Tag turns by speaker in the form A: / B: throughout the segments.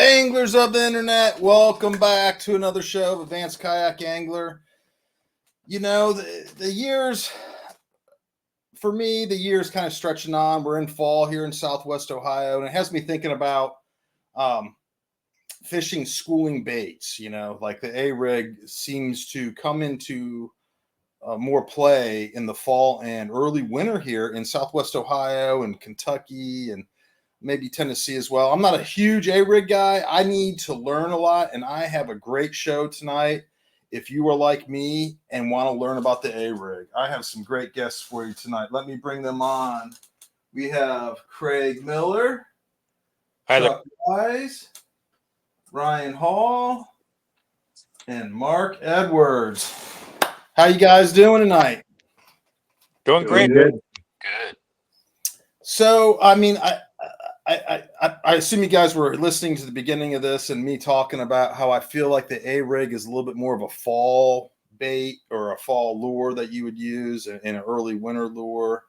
A: Anglers of the internet, welcome back to another show of Advanced Kayak Angler. You know, the years, for me, the year's kind of stretching on. We're in fall here in Southwest Ohio, and it has me thinking about fishing schooling baits. You know, like the A-rig seems to come into more play in the fall and early winter here in Southwest Ohio and Kentucky and maybe Tennessee as well. I'm not a huge A-rig guy. I need to learn a lot, and I have a great show tonight. If you are like me and want to learn about the A-rig, I have some great guests for you tonight. Let me bring them on. We have Craig Miller, Chuck Wise, Ryan Hall, and Mark Edwards. How you guys doing tonight?
B: Doing great.
C: Good.
A: So, I mean, I assume you guys were listening to the beginning of this and me talking about how I feel like the A-rig is a little bit more of a fall bait or a fall lure that you would use in an early winter lure.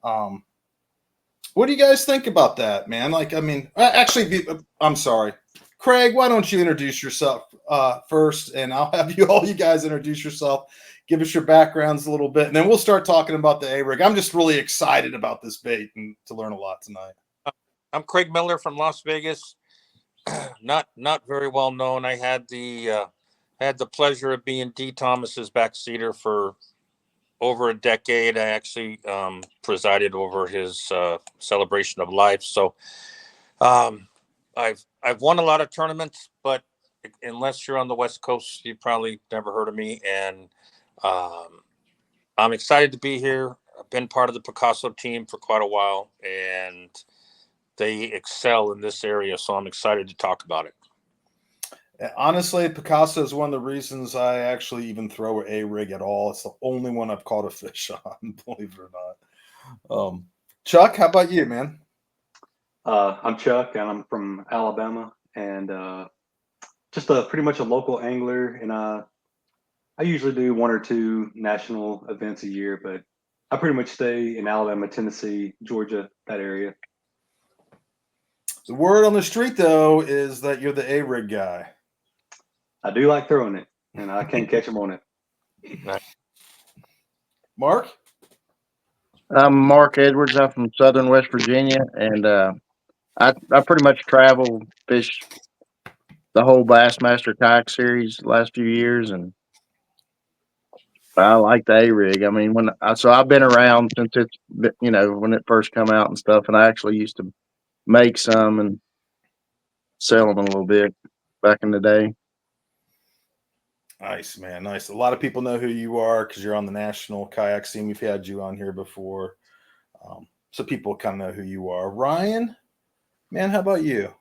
A: What do you guys think about that, man? Like, I mean, actually, I'm sorry. Craig, why don't you introduce yourself first, and I'll have you guys introduce yourself. Give us your backgrounds a little bit, and then we'll start talking about the A-rig. I'm just really excited about this bait and to learn a lot tonight.
B: I'm Craig Miller from Las Vegas. Not very well known. I had the pleasure of being D. Thomas's backseater for over a decade. I actually presided over his celebration of life. So I've won a lot of tournaments, but unless you're on the West Coast, you probably never heard of me. And I'm excited to be here. I've been part of the Picasso team for quite a while, and they excel in this area, so I'm excited to talk about it.
A: Honestly, Picasso is one of the reasons I actually even throw an A-rig at all. It's the only one I've caught a fish on, believe it or not. Chuck, how about you, man?
C: I'm Chuck, and I'm from Alabama, and just pretty much a local angler. And I usually do one or two national events a year, but I pretty much stay in Alabama, Tennessee, Georgia, that area.
A: The word on the street, though, is that you're the A-rig guy.
C: I do like throwing it, and I can't catch them on it.
A: Mark?
D: I'm Mark Edwards. I'm from Southern West Virginia, and I pretty much travel, fish the whole Bassmaster Kayak series the last few years, and I like the A-rig. I mean, so I've been around since it's, when it first come out and stuff, and I actually used to make some and sell them a little bit back in the day.
A: Nice, man. Nice. A lot of people know who you are because you're on the national kayak scene. We've had you on here before. So people kind of know who you are. Ryan, man, how about you?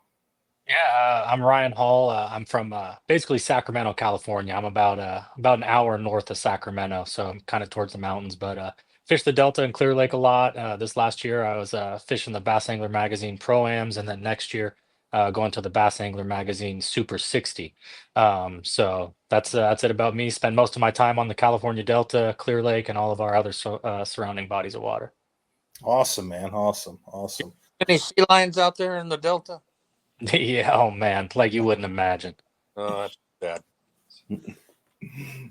E: Yeah, I'm Ryan Hall. I'm from basically Sacramento, California. I'm about an hour north of Sacramento, so I'm kind of towards the mountains. But fish the Delta and Clear Lake a lot. This last year, I was fishing the Bass Angler Magazine Pro-Ams, and then next year, going to the Bass Angler Magazine Super 60. So that's it about me. Spend most of my time on the California Delta, Clear Lake, and all of our other surrounding bodies of water.
A: Awesome, man. Awesome.
B: Any sea lions out there in the Delta?
E: Yeah, oh man, like you wouldn't imagine.
B: Oh, that's bad.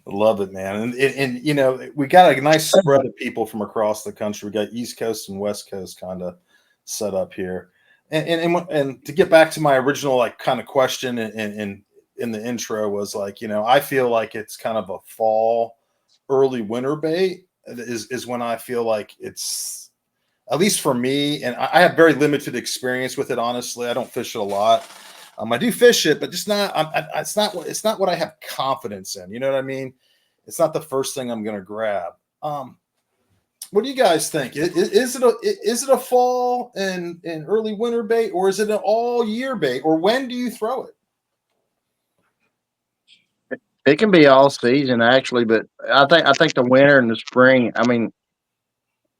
A: Love it, man. And you know, we got a nice spread of people from across the country. We got East Coast and West Coast kind of set up here. And to get back to my original like kind of question in the intro was like, you know, I feel like it's kind of a fall, early winter bait is when I feel like it's, at least for me, and I have very limited experience with it. Honestly, I don't fish it a lot. I do fish it, but just not. It's not what I have confidence in. You know what I mean? It's not the first thing I'm going to grab. What do you guys think? Is it a fall and early winter bait, or is it an all year bait, or when do you throw it?
D: It can be all season actually, but I think the winter and the spring. I mean,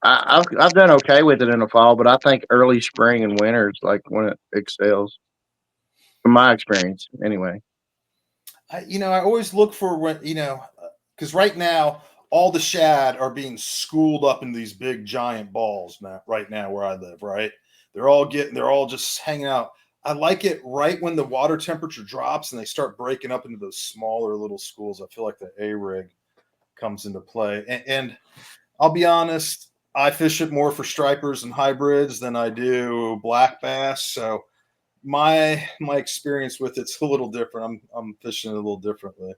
D: I've done okay with it in the fall, but I think early spring and winter is like when it excels. From my experience, anyway.
A: I always look for when, because right now all the shad are being schooled up in these big giant balls now. Right now, where I live, right, they're all just hanging out. I like it right when the water temperature drops and they start breaking up into those smaller little schools. I feel like the A rig comes into play. And I'll be honest, I fish it more for stripers and hybrids than I do black bass. So my experience with it's a little different. I'm fishing it a little differently.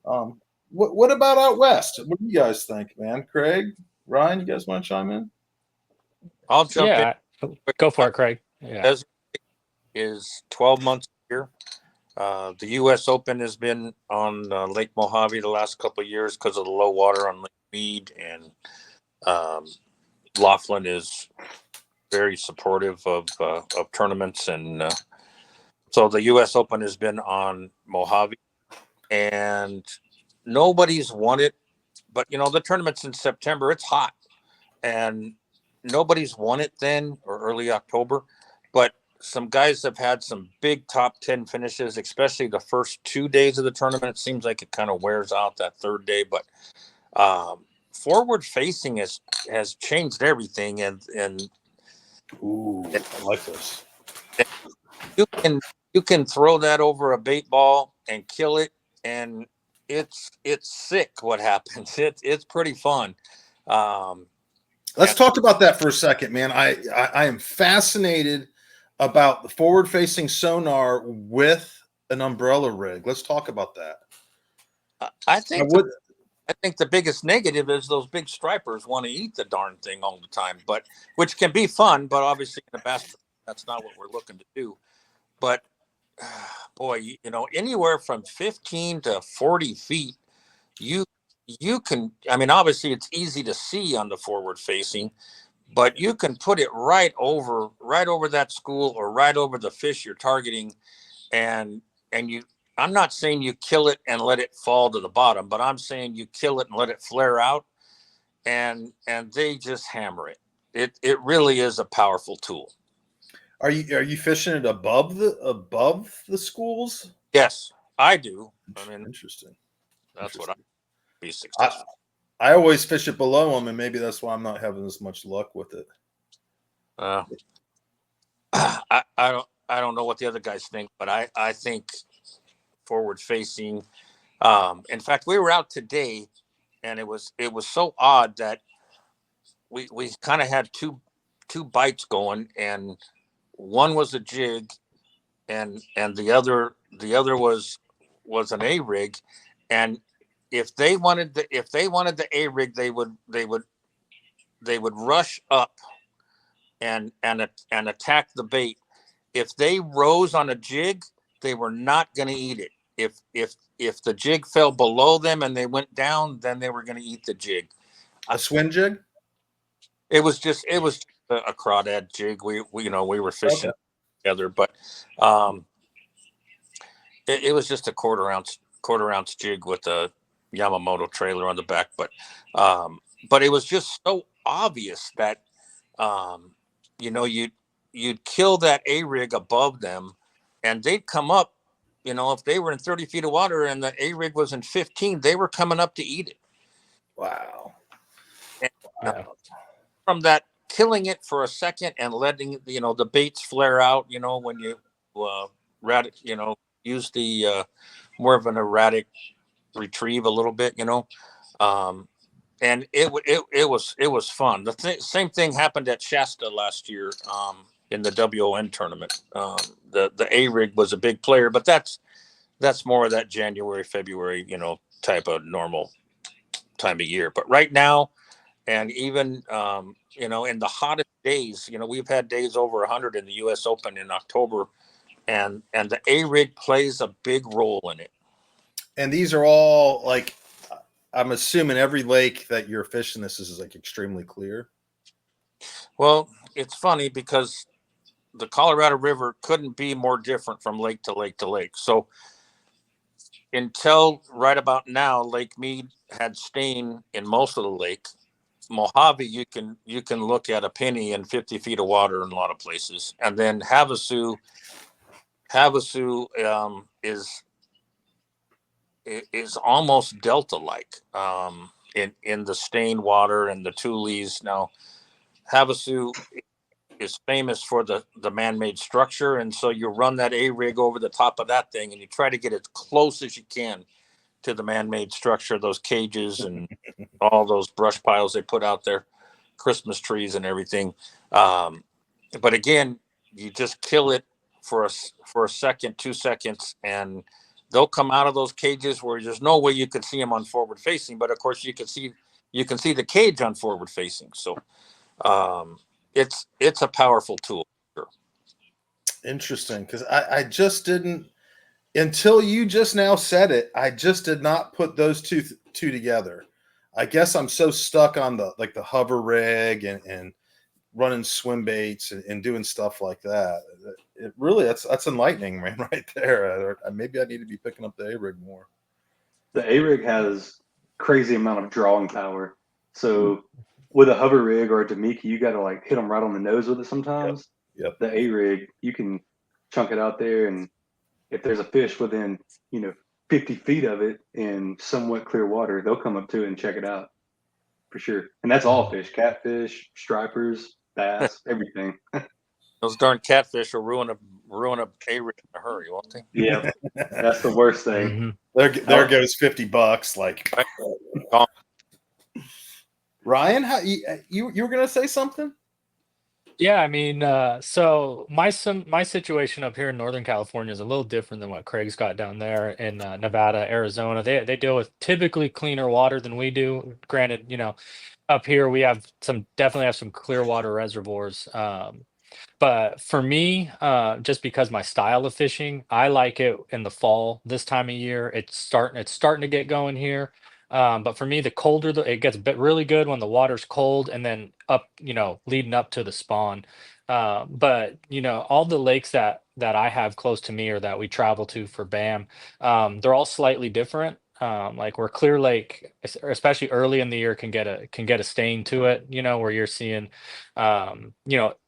A: What about out west? What do you guys think, man? Craig, Ryan, you guys want to chime in?
B: I'll jump in.
E: Yeah, go for it, Craig. Yeah.
B: Desert is 12 months a year. The U.S. Open has been on Lake Mojave the last couple of years because of the low water on Lake Mead, and Laughlin is very supportive of tournaments, and so the U.S. Open has been on Mojave, and nobody's won it. But the tournament's in September; it's hot, and nobody's won it then or early October. But some guys have had some big top 10 finishes, especially the first 2 days of the tournament. It seems like it kind of wears out that third day, but forward facing has changed everything, and
A: Ooh, I like this.
B: you can throw that over a bait ball and kill it, and it's sick what happens. It's pretty fun.
A: Let's
B: And
A: talk about that for a second, man. I am fascinated about the forward facing sonar with an umbrella rig. Let's talk about that.
B: I
A: I
B: think
A: would
B: I think the biggest negative is those big stripers want to eat the darn thing all the time, but which can be fun, but obviously in the bass tournament, that's not what we're looking to do. But boy, anywhere from 15 to 40 feet, you you can. I mean, obviously it's easy to see on the forward facing, but you can put it right over that school or right over the fish you're targeting, and you. I'm not saying you kill it and let it fall to the bottom, but I'm saying you kill it and let it flare out, and they just hammer it. It really is a powerful tool.
A: are you fishing it above the schools?
B: Yes, I do. I mean,
A: Interesting.
B: that's what I
A: Interesting.
B: be
A: I
B: successful.
A: I always fish it below them, and maybe that's why I'm not having as much luck with it.
B: Uh, I don't know what the other guys think, but I think forward facing. In fact, we were out today, and it was so odd that we kind of had two bites going, and one was a jig, and the other was an A rig, and if they wanted the A rig, they would rush up and attack the bait. If they rose on a jig, they were not going to eat it. If the jig fell below them and they went down, then they were going to eat the jig.
A: A swim jig?
B: It was just a crawdad jig. We were
A: Okay.
B: fishing together, but um, it was just a quarter ounce jig with a Yamamoto trailer on the back. But it was just so obvious that um, you'd kill that A rig above them, and they'd come up. If they were in 30 feet of water and the A rig was in 15, they were coming up to eat it.
A: Wow.
B: And
E: Yeah.
B: from that, killing it for a second and letting the baits flare out. When you uh, use the more of an erratic retrieve a little bit. Um, and it was fun. Same thing happened at Shasta last year in the WON tournament. The A rig was a big player, but that's more of that January, February, type of normal time of year. But right now, and even in the hottest days, we've had days over 100 in the U.S. Open in October, and the A rig plays a big role in it.
A: And these are all like, I'm assuming every lake that you're fishing this is like extremely clear.
B: Well, it's funny because the Colorado River couldn't be more different from lake to lake to lake. So until right about now, Lake Mead had stain in most of the lake. Mojave, you can look at a penny in 50 feet of water in a lot of places, and then Havasu is almost delta like in the stained water and the tules. Now Havasu is famous for the man-made structure, and so you run that A rig over the top of that thing, and you try to get as close as you can to the man-made structure, those cages and all those brush piles they put out there, Christmas trees and everything. But again, you just kill it for a second, 2 seconds, and they'll come out of those cages where there's no way you can see them on forward facing, but of course you can see the cage on forward facing. So it's a powerful tool.
A: Interesting, because I just didn't, until you just now said it, I just did not put those two together. I guess I'm so stuck on the hover rig and running swim baits and doing stuff like that. It really, that's enlightening, man, right there. Maybe I need to be picking up the A rig more.
C: The A rig has crazy amount of drawing power. So with a hover rig or a Demiki, you got to like hit them right on the nose with it sometimes.
A: Yep.
C: The A rig, you can chunk it out there, and if there's a fish within 50 feet of it in somewhat clear water, they'll come up to it and check it out for sure. And that's all fish: catfish, stripers, bass, everything.
B: Those darn catfish will ruin a A rig in a hurry, won't they?
C: Yeah, that's the worst thing.
E: Mhm.
A: There goes $50. Like,
B: Gone.
A: Ryan, how you were gonna say something?
E: Yeah, I mean, so my situation up here in Northern California is a little different than what Craig's got down there in Nevada, Arizona. They deal with typically cleaner water than we do. Granted, up here we definitely have some clear water reservoirs. But for me, just because my style of fishing, I like it in the fall. This time of year, it's starting to get going here. But for me, the colder it gets really good when the water's cold and then up, leading up to the spawn. But all the lakes that I have close to me or that we travel to for BAM, they're all slightly different. Like where Clear Lake, especially early in the year, can get a stain to it, where you're seeing,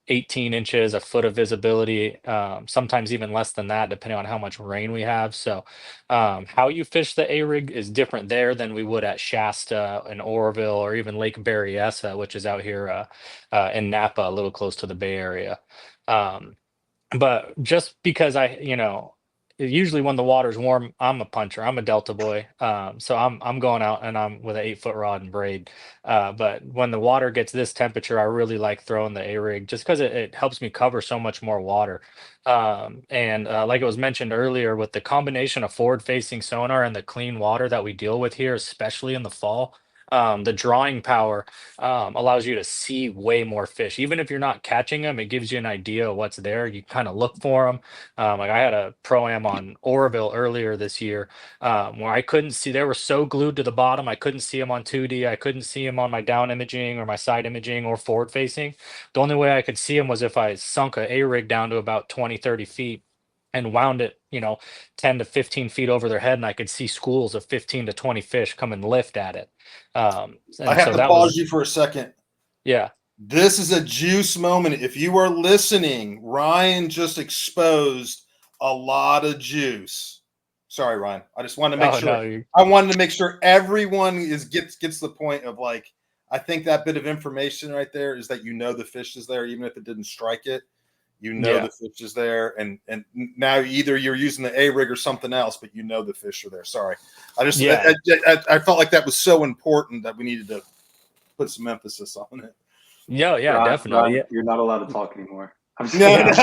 E: 18 inches, a foot of visibility, sometimes even less than that, depending on how much rain we have. So, how you fish the A rig is different there than we would at Shasta and Oroville or even Lake Berryessa, which is out here in Napa, a little close to the Bay Area. Um, but just because usually when the water's warm, I'm a puncher. I'm a Delta boy. So I'm going out and I'm with an 8 foot rod and braid. But when the water gets this temperature, I really like throwing the A rig just because it helps me cover so much more water. And like it was mentioned earlier, with the combination of forward facing sonar and the clean water that we deal with here, especially in the fall. The drawing power allows you to see way more fish. Even if you're not catching them, it gives you an idea of what's there. You kind of look for them. Like I had a pro-am on Oroville earlier this year, where I couldn't see, they were so glued to the bottom, I couldn't see them on 2D. I couldn't see them on my down imaging or my side imaging or forward facing. The only way I could see them was if I sunk a A-rig down to about 20, 30 feet and wound it, 10 to 15 feet over their head, and I could see schools of 15 to 20 fish come and lift at it.
A: I
E: And
A: have
E: so
A: to
E: that
A: pause
E: was,
A: you for a second.
E: yeah.
A: This is a juice moment. If you are listening, Ryan just exposed a lot of juice. Sorry, Ryan. I just wanted to make
E: Oh,
A: sure.
E: no,
A: I wanted to make sure everyone gets the point of, like, I think that bit of information right there is that the fish is there, even if it didn't strike it.
E: yeah.
A: The fish is there, and now either you're using the A rig or something else, but the fish are there. Sorry,
E: Yeah.
A: I felt like that was so important that we needed to put some emphasis on it.
E: No, yeah, definitely.
C: Ron,
E: Yeah.
C: you're not allowed to talk anymore. I'm just
A: No,
C: kidding.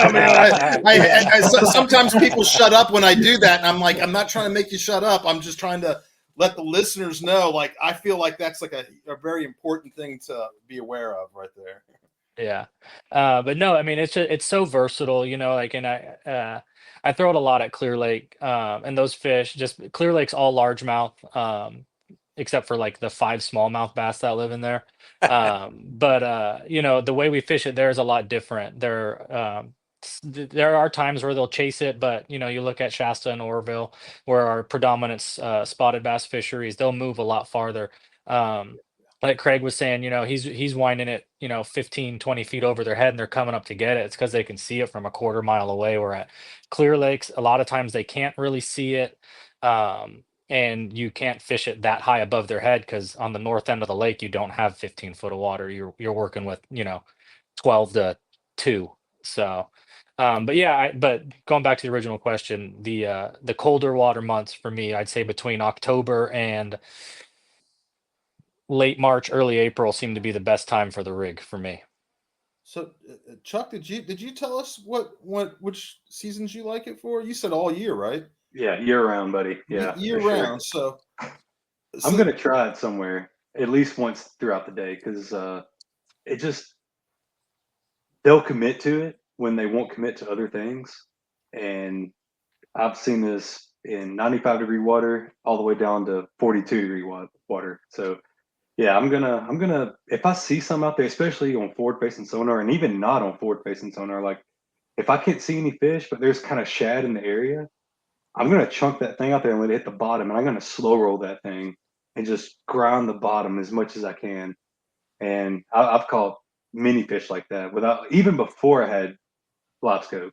A: sometimes people shut up when I do that, and I'm like, I'm not trying to make you shut up. I'm just trying to let the listeners know. Like, I feel like that's like a very important thing to be aware of right there.
E: Yeah. But no, I mean, it's so versatile, like, and I throw it a lot at Clear Lake, and those fish, just Clear Lake's all largemouth, except for like the 5 smallmouth bass that live in there. But the way we fish it there is a lot different. There are times where they'll chase it, but you look at Shasta and Oroville, where our predominant spotted bass fisheries, they'll move a lot farther. Like Craig was saying, he's winding it, 15, 20 feet over their head and they're coming up to get it. It's because they can see it from a quarter mile away. Where at Clear Lakes, a lot of times they can't really see it. And you can't fish it that high above their head because on the north end of the lake, you don't have 15 foot of water. You're working with, 12 to 2. So, but yeah, but going back to the original question, the colder water months for me, I'd say between October and late March, early April seem to be the best time for the rig for me.
A: So, Chuck, did you tell us which seasons you like it for? You said all year, right?
C: Yeah, year round, buddy. Yeah,
A: Year
C: for sure.
A: round. So,
C: I'm gonna try it somewhere at least once throughout the day because it just they'll commit to it when they won't commit to other things, and I've seen this in 95-degree water all the way down to 42-degree water. So yeah, I'm gonna if I see some out there, especially on forward facing sonar and even not on forward facing sonar, like if I can't see any fish but there's kind of shad in the area, I'm gonna chunk that thing out there and let it hit the bottom, and I'm gonna slow roll that thing and just grind the bottom as much as I can. And I've caught many fish like that without even before I had live scope.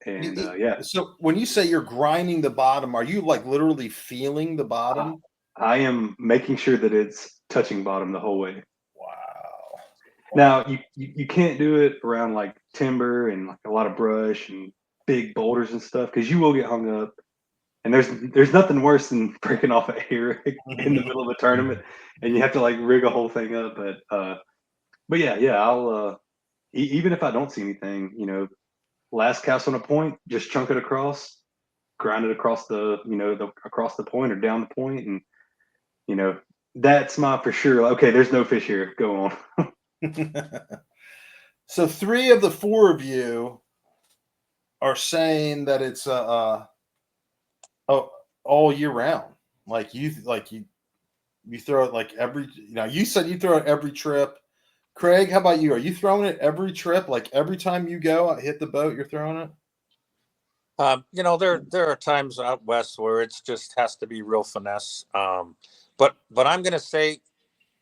C: And yeah,
A: So when you say you're grinding the bottom, are you like literally feeling the bottom?
C: I am making sure that it's touching bottom the whole way.
A: Wow.
C: Now you can't do it around like timber and like a lot of brush and big boulders and stuff because you will get hung up. And there's nothing worse than breaking off a hair in the middle of a tournament, and you have to like rig a whole thing up. But yeah, I'll even if I don't see anything, last cast on a point, just chunk it across, grind it across across the point or down the point, and you know that's my for sure. Okay, there's no fish here. Go on.
A: So 3 of the 4 of you are saying that it's oh, all year round. You throw it like every. You said you throw it every trip. Craig, how about you? Are you throwing it every trip? Like every time you go hit the boat, you're throwing it?
B: There are times out west where it's just has to be real finesse. But I'm going to say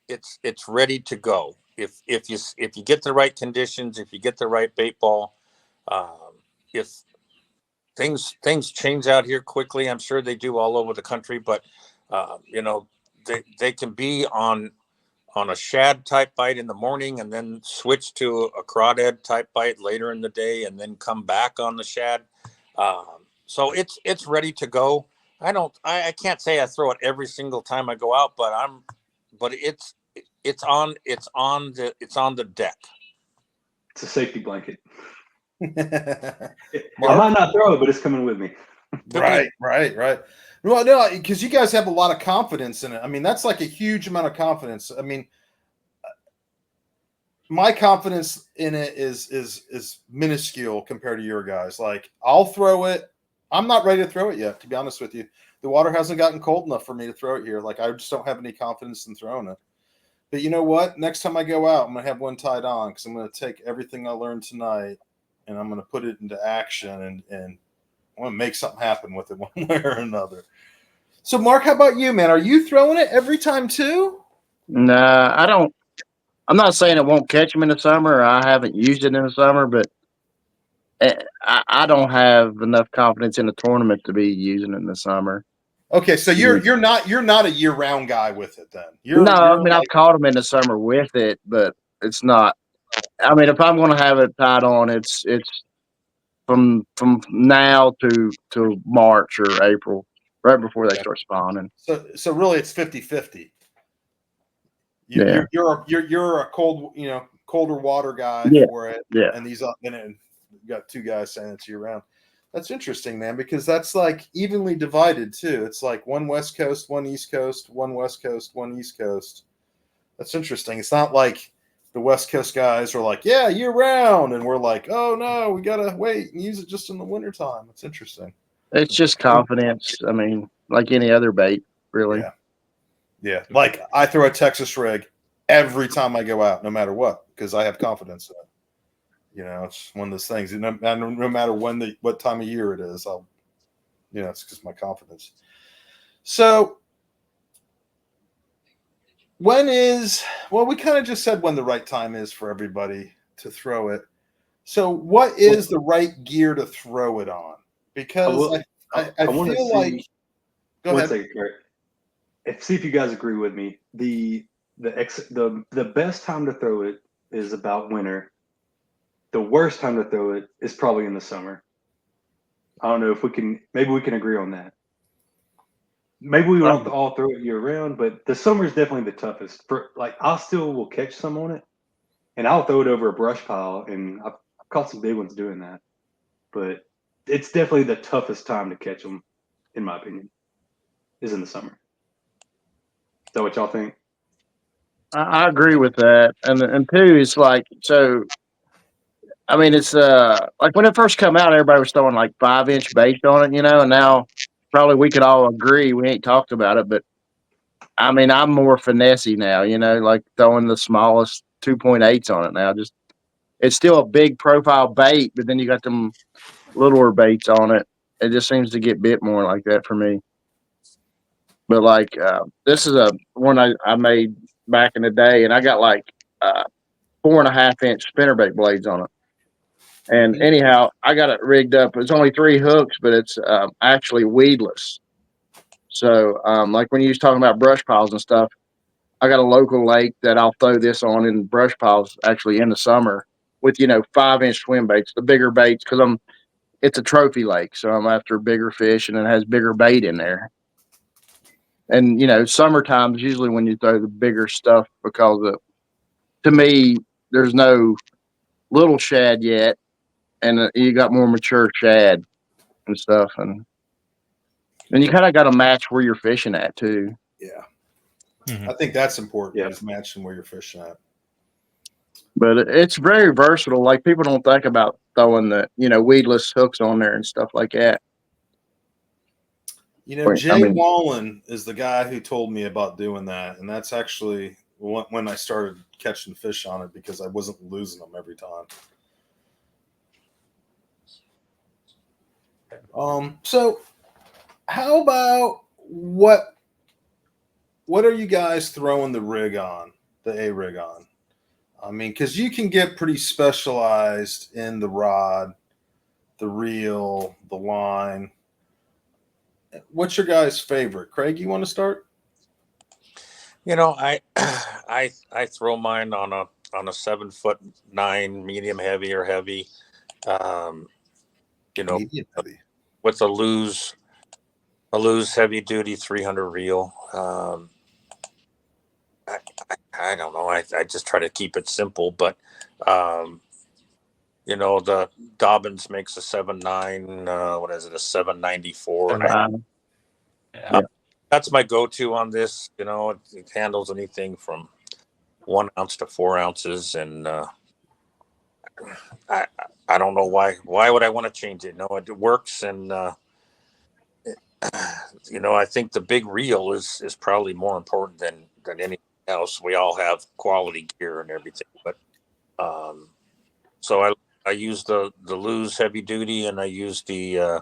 B: it's ready to go. If you get the right conditions, if you get the right bait ball, if things change out here quickly, I'm sure they do all over the country. But they can be on a shad type bite in the morning and then switch to a crawdad type bite later in the day and then come back on the shad. So it's ready to go. I can't say I throw it every single time I go out, but it's on the deck.
C: It's a safety blanket. I
A: Mark?
C: might not throw it, but it's coming with me.
A: Right. Well, no, because you guys have a lot of confidence in it. I mean, that's like a huge amount of confidence. I mean, my confidence in it is minuscule compared to your guys. Like, I'll throw it. I'm not ready to throw it yet, to be honest with you. The water hasn't gotten cold enough for me to throw it here. Like, I just don't have any confidence in throwing it. But you know what? Next time I go out, I'm going to have one tied on because I'm going to take everything I learned tonight and I'm going to put it into action and I want to make something happen with it one way or another. So, Mark, how about you, man? Are you throwing it every time too?
D: Nah, I don't. I'm not saying it won't catch them in the summer. I haven't used it in the summer, but I don't have enough confidence in the tournament to be using it in the summer.
A: Okay, so you're not a year round guy with it then.
D: No, I
A: You're
D: mean I've
A: like,
D: caught them in the summer with it, but it's not. I mean, if I'm going to have it tied on, it's from now to March or April, right before they start spawning.
A: so really it's 50-50.
D: Yeah,
A: You're a colder water guy
D: yeah,
A: for it,
D: yeah.
A: and you got 2 guys saying it's year round. That's interesting, man, because that's like evenly divided too. It's like one West Coast, one East Coast, one West Coast, one East Coast. That's interesting. It's not like the West Coast guys are like, yeah, year round, and we're like, oh no, we gotta wait and use it just in the wintertime. It's interesting.
D: It's just confidence. I mean, like any other bait, really.
A: Yeah. Like I throw a Texas rig every time I go out, no matter what, because I have confidence in it. It's one of those things. No matter what time of year it is, it's just my confidence. So we kind of just said when the right time is for everybody to throw it. So what is the right gear to throw it on? Because I feel like, go
C: One
A: ahead.
C: second, Kurt. See if you guys agree with me. The best time to throw it is about winter. the worst time to throw it is probably in the summer. I don't know if maybe we can agree on that. Maybe we don't all throw it year round, but the summer is definitely the toughest. I still will catch some on it, and I'll throw it over a brush pile, and I've caught some big ones doing that. But it's definitely the toughest time to catch them, in my opinion, is in the summer. Is that what y'all think?
D: I agree with that, and two, it's like so. I mean, it's like when it first come out, everybody was throwing like 5-inch baits on it, and now probably we could all agree we ain't talked about it, but I mean, I'm more finessey now, like throwing the smallest 2.8s on it now. Just it's still a big profile bait, but then you got them littler baits on it. It just seems to get bit more like that for me. But like this is a one I made back in the day, and I got like 4.5-inch spinnerbait blades on it. And anyhow, I got it rigged up. It's only 3 hooks, but it's actually weedless. So, like when you was talking about brush piles and stuff, I got a local lake that I'll throw this on in brush piles actually in the summer with 5-inch swim baits, the bigger baits, because it's a trophy lake, so I'm after bigger fish and it has bigger bait in there. And summertime is usually when you throw the bigger stuff because to me, there's no little shad yet, and you got more mature shad and stuff, and you kind of got to match where you're fishing at too.
A: Yeah.
E: Mhm.
A: I think that's important,
C: Yeah.
A: is matching where you're fishing at.
D: But it's very versatile. Like people don't think about throwing the weedless hooks on there and stuff like that.
A: Jay Wallen is the guy who told me about doing that, and that's actually when I started catching fish on it because I wasn't losing them every time. So how about what are you guys throwing the A rig on? I mean, because you can get pretty specialized in the rod, the reel, the line. What's your guys' favorite? Craig, you want to start?
B: I I throw mine on a 7'9" medium heavy or heavy.
A: Medium heavy.
B: With a lose heavy duty 300 reel. I don't know. I just try to keep it simple, but the Dobbins makes a 7'9". What is it? A 794.
E: Yeah.
B: That's my go-to on this. It handles anything from 1 ounce to 4 ounces, and I don't know why. Why would I want to change it? No, it works, and I think the big reel is probably more important than anything else. We all have quality gear and everything, but so I use the Lose heavy duty, and I use the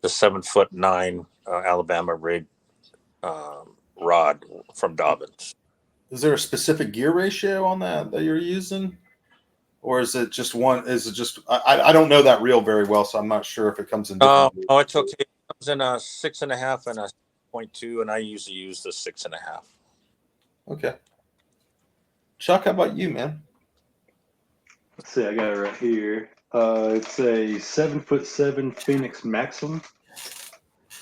B: 7'9" Alabama rig rod from Dobbins.
A: Is there a specific gear ratio on that you're using? Or is it just one? Is it just I don't know that reel very well, so I'm not sure if it comes in different.
B: Oh, it's okay. It comes in a 6.5 and a 0.2, and I usually use the 6.5.
A: Okay. Chuck, how about you, man?
C: Let's see, I got it right here. It's a 7'7" Phoenix Maxim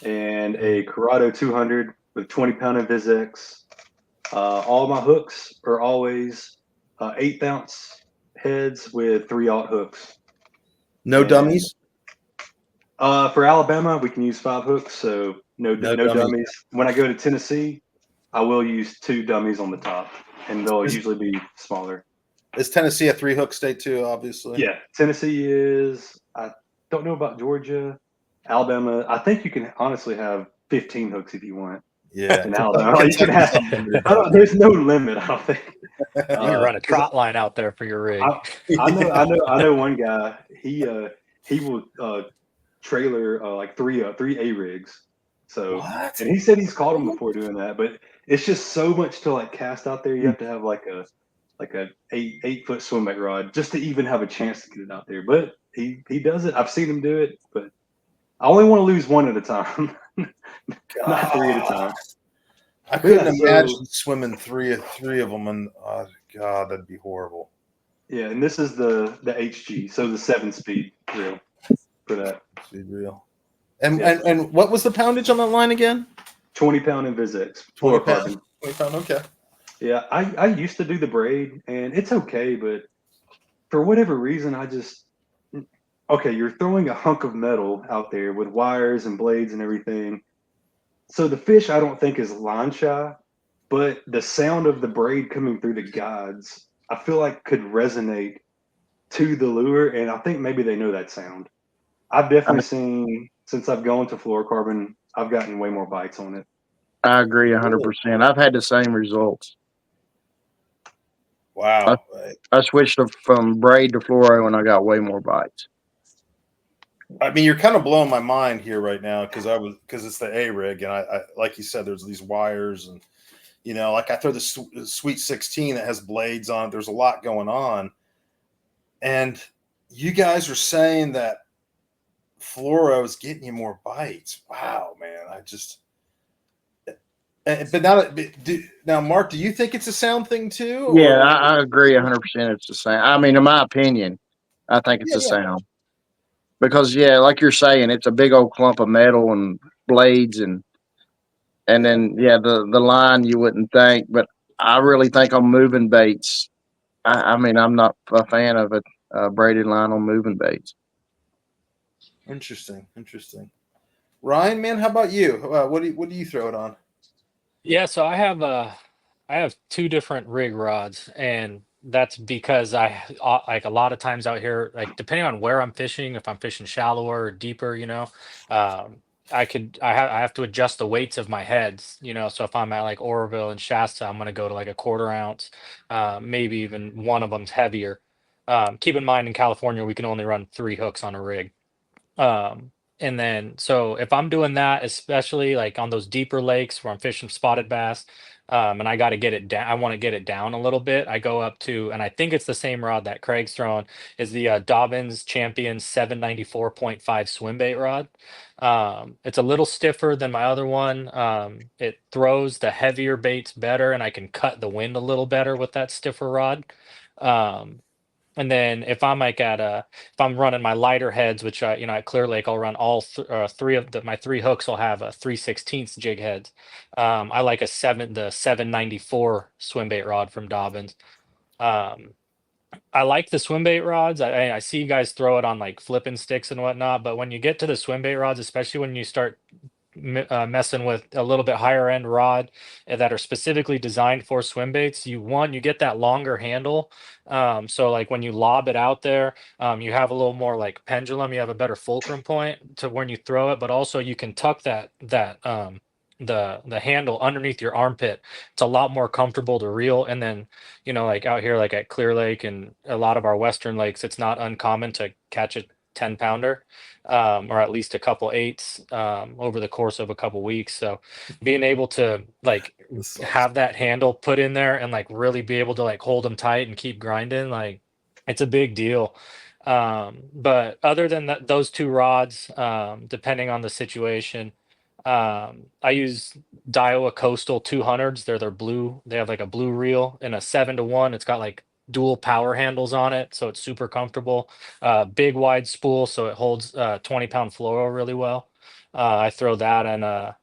C: and a Corrado 200 with 20-pound InvisX. All my hooks are always 1/8 ounce heads with 3/0 hooks.
A: No dummies?
C: For Alabama, we can use 5 hooks, so no dummies. When I go to Tennessee, I will use 2 dummies on the top, and they'll usually be smaller.
A: Is Tennessee a 3-hook state too, obviously?
C: Yeah, Tennessee is. I don't know about Georgia. Alabama, I think you can honestly have 15 hooks if you want.
A: Yeah.
C: In Alabama, you can have. There's no limit, I don't think.
E: You can run a trot line out there for your rig.
C: I know one guy. He will trailer like three A rigs. So
A: What?
C: and he said he's caught them before doing that, but it's just so much to like cast out there. You have to have like a 8-foot swim bait rod just to even have a chance to get it out there. But he does it. I've seen him do it, but I only want to lose one at a time, not 3 at a time.
A: I couldn't imagine swimming three of them, and God, that'd be horrible.
C: Yeah, and this is the HG, so the 7-speed reel for that.
A: Speed reel. And,
C: Yeah.
A: and what was the poundage on that line again?
C: 20-pound Invisex
A: 20 pounds.
C: fluorocarbon.
A: 20 pound. Okay.
C: Yeah, I used to do the braid, and it's okay, but for whatever reason, I just okay. You're throwing a hunk of metal out there with wires and blades and everything. So the fish, I don't think is line shy, but the sound of the braid coming through the guides, I feel like could resonate to the lure, and I think maybe they know that sound. I've
D: I,
C: definitely seen since I've gone to fluorocarbon, I've gotten way more bites on it.
D: I agree
A: Really?
D: 100%. I've had the same results. I,
A: Wow.
D: I switched from braid to fluoro and I got way more bites.
A: I mean, you're kind of blowing my mind here right now because it's the A rig, and I like you said, there's these wires, and like I throw the Sweet 16 that has blades on it. There's a lot going on, and you guys are saying that fluoro is getting you more bites. Wow, man! I just. But now, Mark, do you think it's a sound thing too,
D: Yeah,
A: or
D: I agree 100%. It's the same. I mean, in my opinion, I think it's
A: yeah,
D: a
A: yeah,
D: sound because, yeah, like you're saying, it's a big old clump of metal and blades and
A: yeah.
D: then yeah, the line you wouldn't think, but I really think on moving baits. I mean, I'm not a fan of it braided line on moving baits.
A: Interesting, interesting. Ryan, man, how about you? What do you throw it on?
E: Yeah, so I have two different rig rods, and that's because like a lot of times out here, like depending on where I'm fishing, if I'm fishing shallower or deeper, um, I have to adjust the weights of my heads, So if I'm at like Oroville and Shasta, I'm gonna go to like a 1/4 ounce, maybe even one of them's heavier. Keep in mind in California we can only run 3 hooks on a rig. Um, and then so if I'm doing that, especially like on those deeper lakes where I'm fishing spotted bass, and I got to get it down, I want to get it down a little bit. I go up to, and I think it's the same rod that Craig's throwing, is the Dobbins Champion 794.5 swim bait rod. It's a little stiffer than my other one. It throws the heavier baits better, and I can cut the wind a little better with that stiffer rod. Um, and then if I'm running my lighter heads, which at Clear Lake, I'll run three of my 3 hooks will have a 3/16 jig heads. I like the 794 swim bait rod from Dobbins. Um, I like the swim bait rods. I see you guys throw it on like flipping sticks and whatnot, but when you get to the swim bait rods, especially when you start messing with a little bit higher end rod that are specifically designed for swim baits, you get that longer handle. So like when you lob it out there, you have a little more like pendulum. You have a better fulcrum point to when you throw it, but also you can tuck the handle underneath your armpit. It's a lot more comfortable to reel. And then like out here, like at Clear Lake and a lot of our western lakes, it's not uncommon to catch a 10 pounder, or at least a couple eights, over the course of a couple weeks. So being able to like
A: This sucks.
E: have that handle put in there and like really be able to like hold them tight and keep grinding, like it's a big deal. But other than that, those two rods, depending on the situation, I use Daiwa Coastal 200s. They're blue. They have like a blue reel and a 7-to-1. It's got like dual power handles on it, so it's super comfortable. Big wide spool, so it holds 20-pound fluoro really well. I throw that in a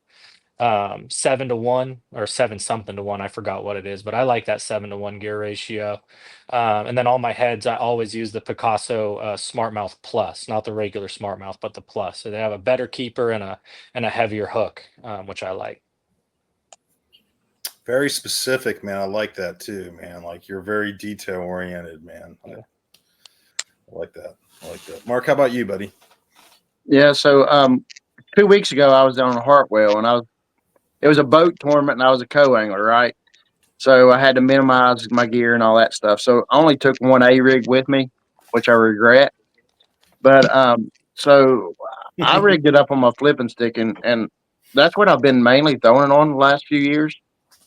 E: 7-to-1 or 7 something to 1. I forgot what it is, but I like that 7-to-1 gear ratio. And then all my heads, I always use the Picasso Smartmouth Plus, not the regular Smartmouth, but the Plus. So they have a better keeper and a heavier hook, which I like.
A: Very specific, man. I like that too, man. Like you're very detail oriented, man.
E: Yeah.
A: I like that. I like that. Mark, how about you, buddy?
D: Yeah, so 2 weeks ago I was down in Hartwell and it was a boat tournament and I was a co-angler, right? So I had to minimize my gear and all that stuff. So I only took one A rig with me, which I regret. But so I rigged it up on my flipping stick and that's what I've been mainly throwing it on the last few years.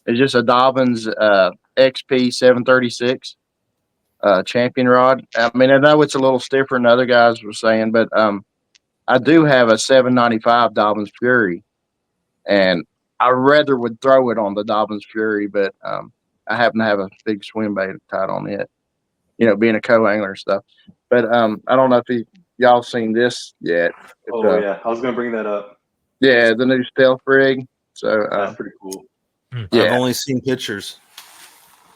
D: It's just a Dobbins XP 736 champion rod. I mean, I know it's a little stiffer than other guys were saying, but I do have a 795 Dobbins Fury, and I rather would throw it on the Dobbins Fury, but I happen to have a big swim bait tied on it. being a co-angler and stuff. But I don't know if y'all seen this yet.
C: Oh yeah, I was gonna bring that up.
D: Yeah, the new stealth rig. So
C: That's pretty cool.
A: I've
D: yeah,
A: only seen pictures.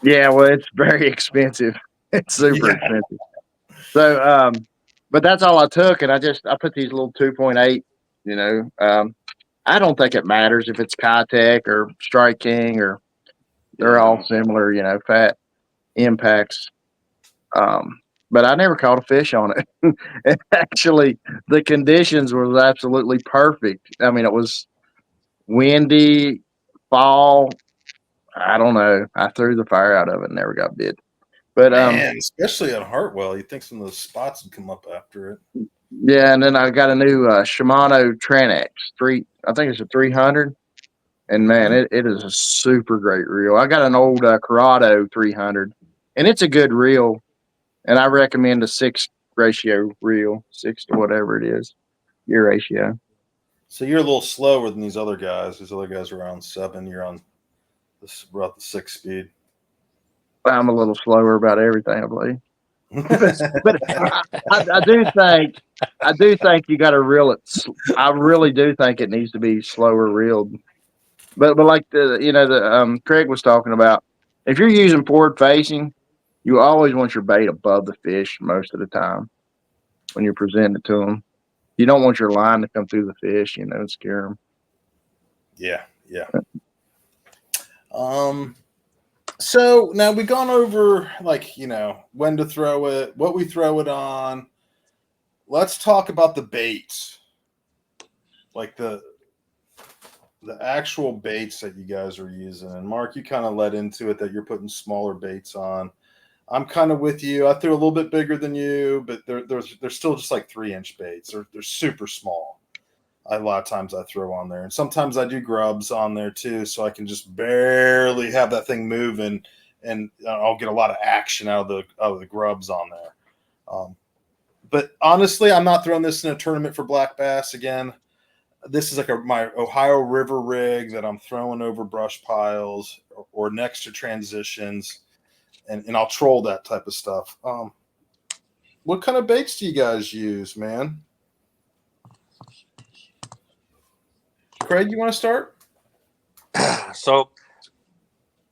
D: yeah. Well, it's very expensive. It's super
A: Yeah.
D: expensive. So but that's all I took, and I put these little 2.8. I don't think it matters if it's Kayak or Strike King or
C: Yeah,
D: they're all
C: no.
D: similar. Fat impacts. But I never caught a fish on it. And actually, the conditions was absolutely perfect. I mean, it was windy, fall. I don't know. I threw the fire out of it and never got bit. But
A: Man, especially at Hartwell, you think some of those spots would come up after it.
D: yeah, and then I got a new Shimano Tranex three. I think it's a 300. And man, it is a super great reel. I got an old Corrado 300, and it's a good reel. And I recommend a 6 ratio reel, 6 to whatever it is, your ratio.
A: So you're a little slower than these other guys. These other guys are around 7. You're on about the 6 speed.
D: I'm a little slower about everything, I believe. But I do think you got to reel it. I really do think it needs to be slower reeled. But like the Craig was talking about, if you're using forward facing, you always want your bait above the fish most of the time when you're presenting it to them. You don't want your line to come through the fish, and scare them.
A: Yeah, yeah. So now we've gone over when to throw it, what we throw it on. Let's talk about the baits, like the actual baits that you guys are using. And Mark, you kind of led into it that you're putting smaller baits on. I'm kind of with you. I threw a little bit bigger than you, but they're still just like 3-inch baits. They're super small. A lot of times I throw on there, and sometimes I do grubs on there too, so I can just barely have that thing moving, and I'll get a lot of action out of the grubs on there. But honestly, I'm not throwing this in a tournament for black bass again. This is like my Ohio River rig that I'm throwing over brush piles or next to transitions, and I'll troll that type of stuff. What kind of baits do you guys use, man? Craig, you want to start?
B: So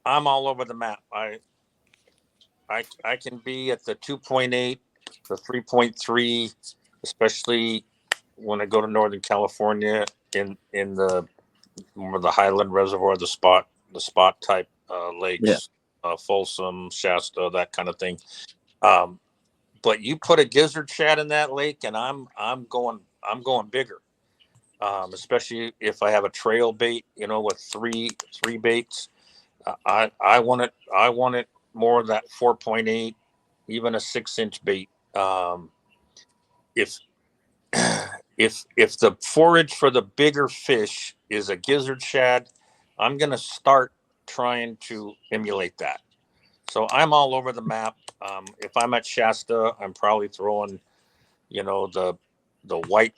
B: I'm all over the map. I can be at the 2.8, the 3.3, especially when I go to Northern California in the Highland Reservoir, the spot type lakes, Folsom, Shasta, that kind of thing. But you put a gizzard shad in that lake, and I'm going bigger. Especially if I have a trail bait, with three baits. I want it more of that 4.8, even a 6-inch bait. If if the forage for the bigger fish is a gizzard shad, I'm gonna start trying to emulate that. So I'm all over the map. If I'm at Shasta, I'm probably throwing, the white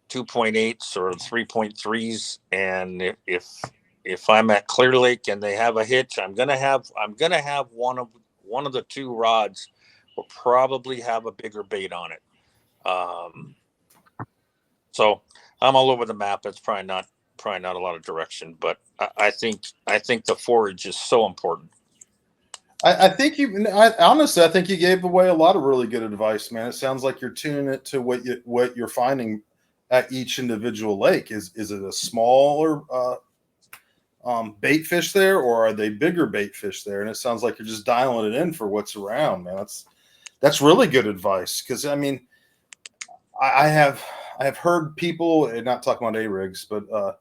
B: 2.8s or 3.3s, and if I'm at Clear Lake and they have a hitch, I'm gonna have one of the two rods will probably have a bigger bait on it. So I'm all over the map. It's probably not a lot of direction, but I think the forage is so important.
A: I think honestly, I think you gave away a lot of really good advice, man. It sounds like you're tuning it to what you're finding at each individual lake. Is it a smaller bait fish there, or are they bigger bait fish there? And it sounds like you're just dialing it in for what's around, man. That's really good advice, because I mean, I have heard people, and not talking about A-rigs, but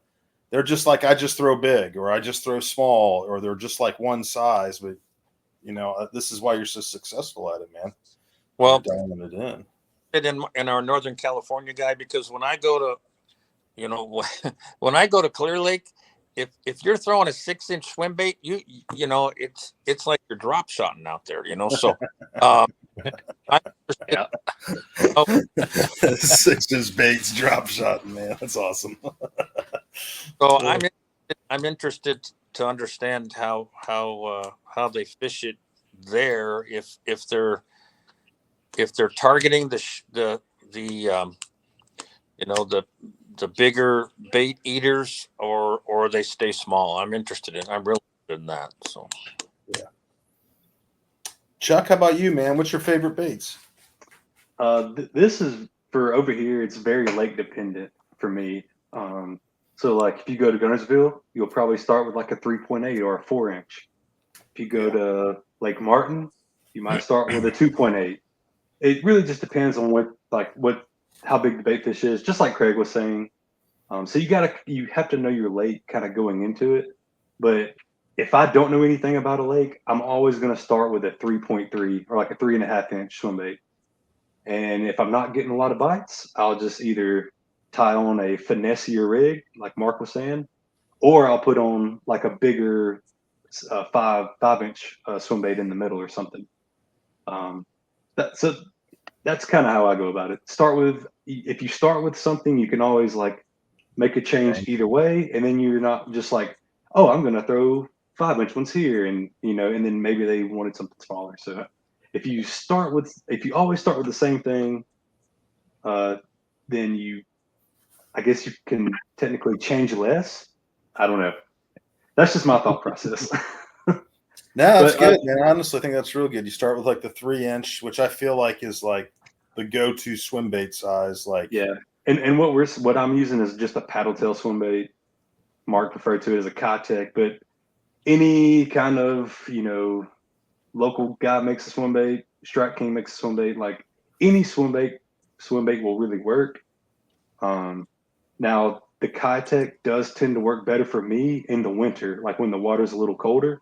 A: they're just like, I just throw big, or I just throw small, or they're just like one size. But this is why you're so successful at it, man.
B: Well,
A: you're dialing it in.
B: In our Northern California guy, because when I go to, when I go to Clear Lake, if you're throwing a 6-inch swim bait, it's like you're drop shotting out there, So,
C: Yeah.
A: 6-inch baits drop shot, man. That's awesome.
B: So I'm interested to understand how they fish it there if they're targeting the the bigger bait eaters or they stay small. I'm really interested in that. So
A: Chuck, how about you, man? What's your favorite baits?
C: This is for over here. It's very lake dependent for me. So like if you go to Gunnersville, you'll probably start with like a 3.8 or a 4 inch. If you go to Lake Martin, you might start with a 2.8. It really just depends on how big the bait fish is. Just like Craig was saying. So you have to know your lake kind of going into it. But if I don't know anything about a lake, I'm always going to start with a 3.3 or like a 3.5 inch swim bait. And if I'm not getting a lot of bites, I'll just either tie on a finessier rig, like Mark was saying, or I'll put on like a bigger 5 inch swim bait in the middle or something. So that's kind of how I go about it. If you start with something, you can always like make a change either way, and then you're not just like, oh, I'm gonna throw 5 inch ones here, and and then maybe they wanted something smaller. So if you always start with the same thing, then I guess you can technically change less. I don't know. That's just my thought process.
A: No, that's good, man. Honestly, I think that's real good. You start with like the 3 inch, which I feel like is like the go-to swim bait size. Like,
C: yeah, and what I'm using is just a paddle tail swim bait. Mark referred to it as a Kayak, but any kind of local guy makes a swim bait. Strike King makes a swim bait. Like any swim bait will really work. Now the Kayak does tend to work better for me in the winter, like when the water's a little colder,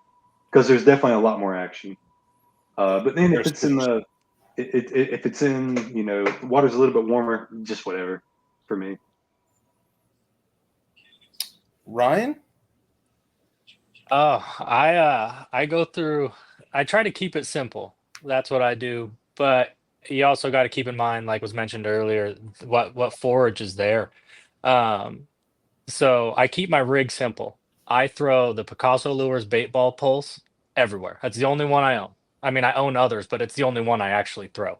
C: because there's definitely a lot more action. But then if it's in the if it's in the water's a little bit warmer, just whatever for me.
A: Ryan?
E: Oh, I go through. I try to keep it simple. That's what I do. But you also got to keep in mind, like was mentioned earlier, what forage is there. Um, so I keep my rig simple. I throw the Picasso Lures bait ball pulse everywhere. That's the only one I own. I mean, I own others, but it's the only one I actually throw.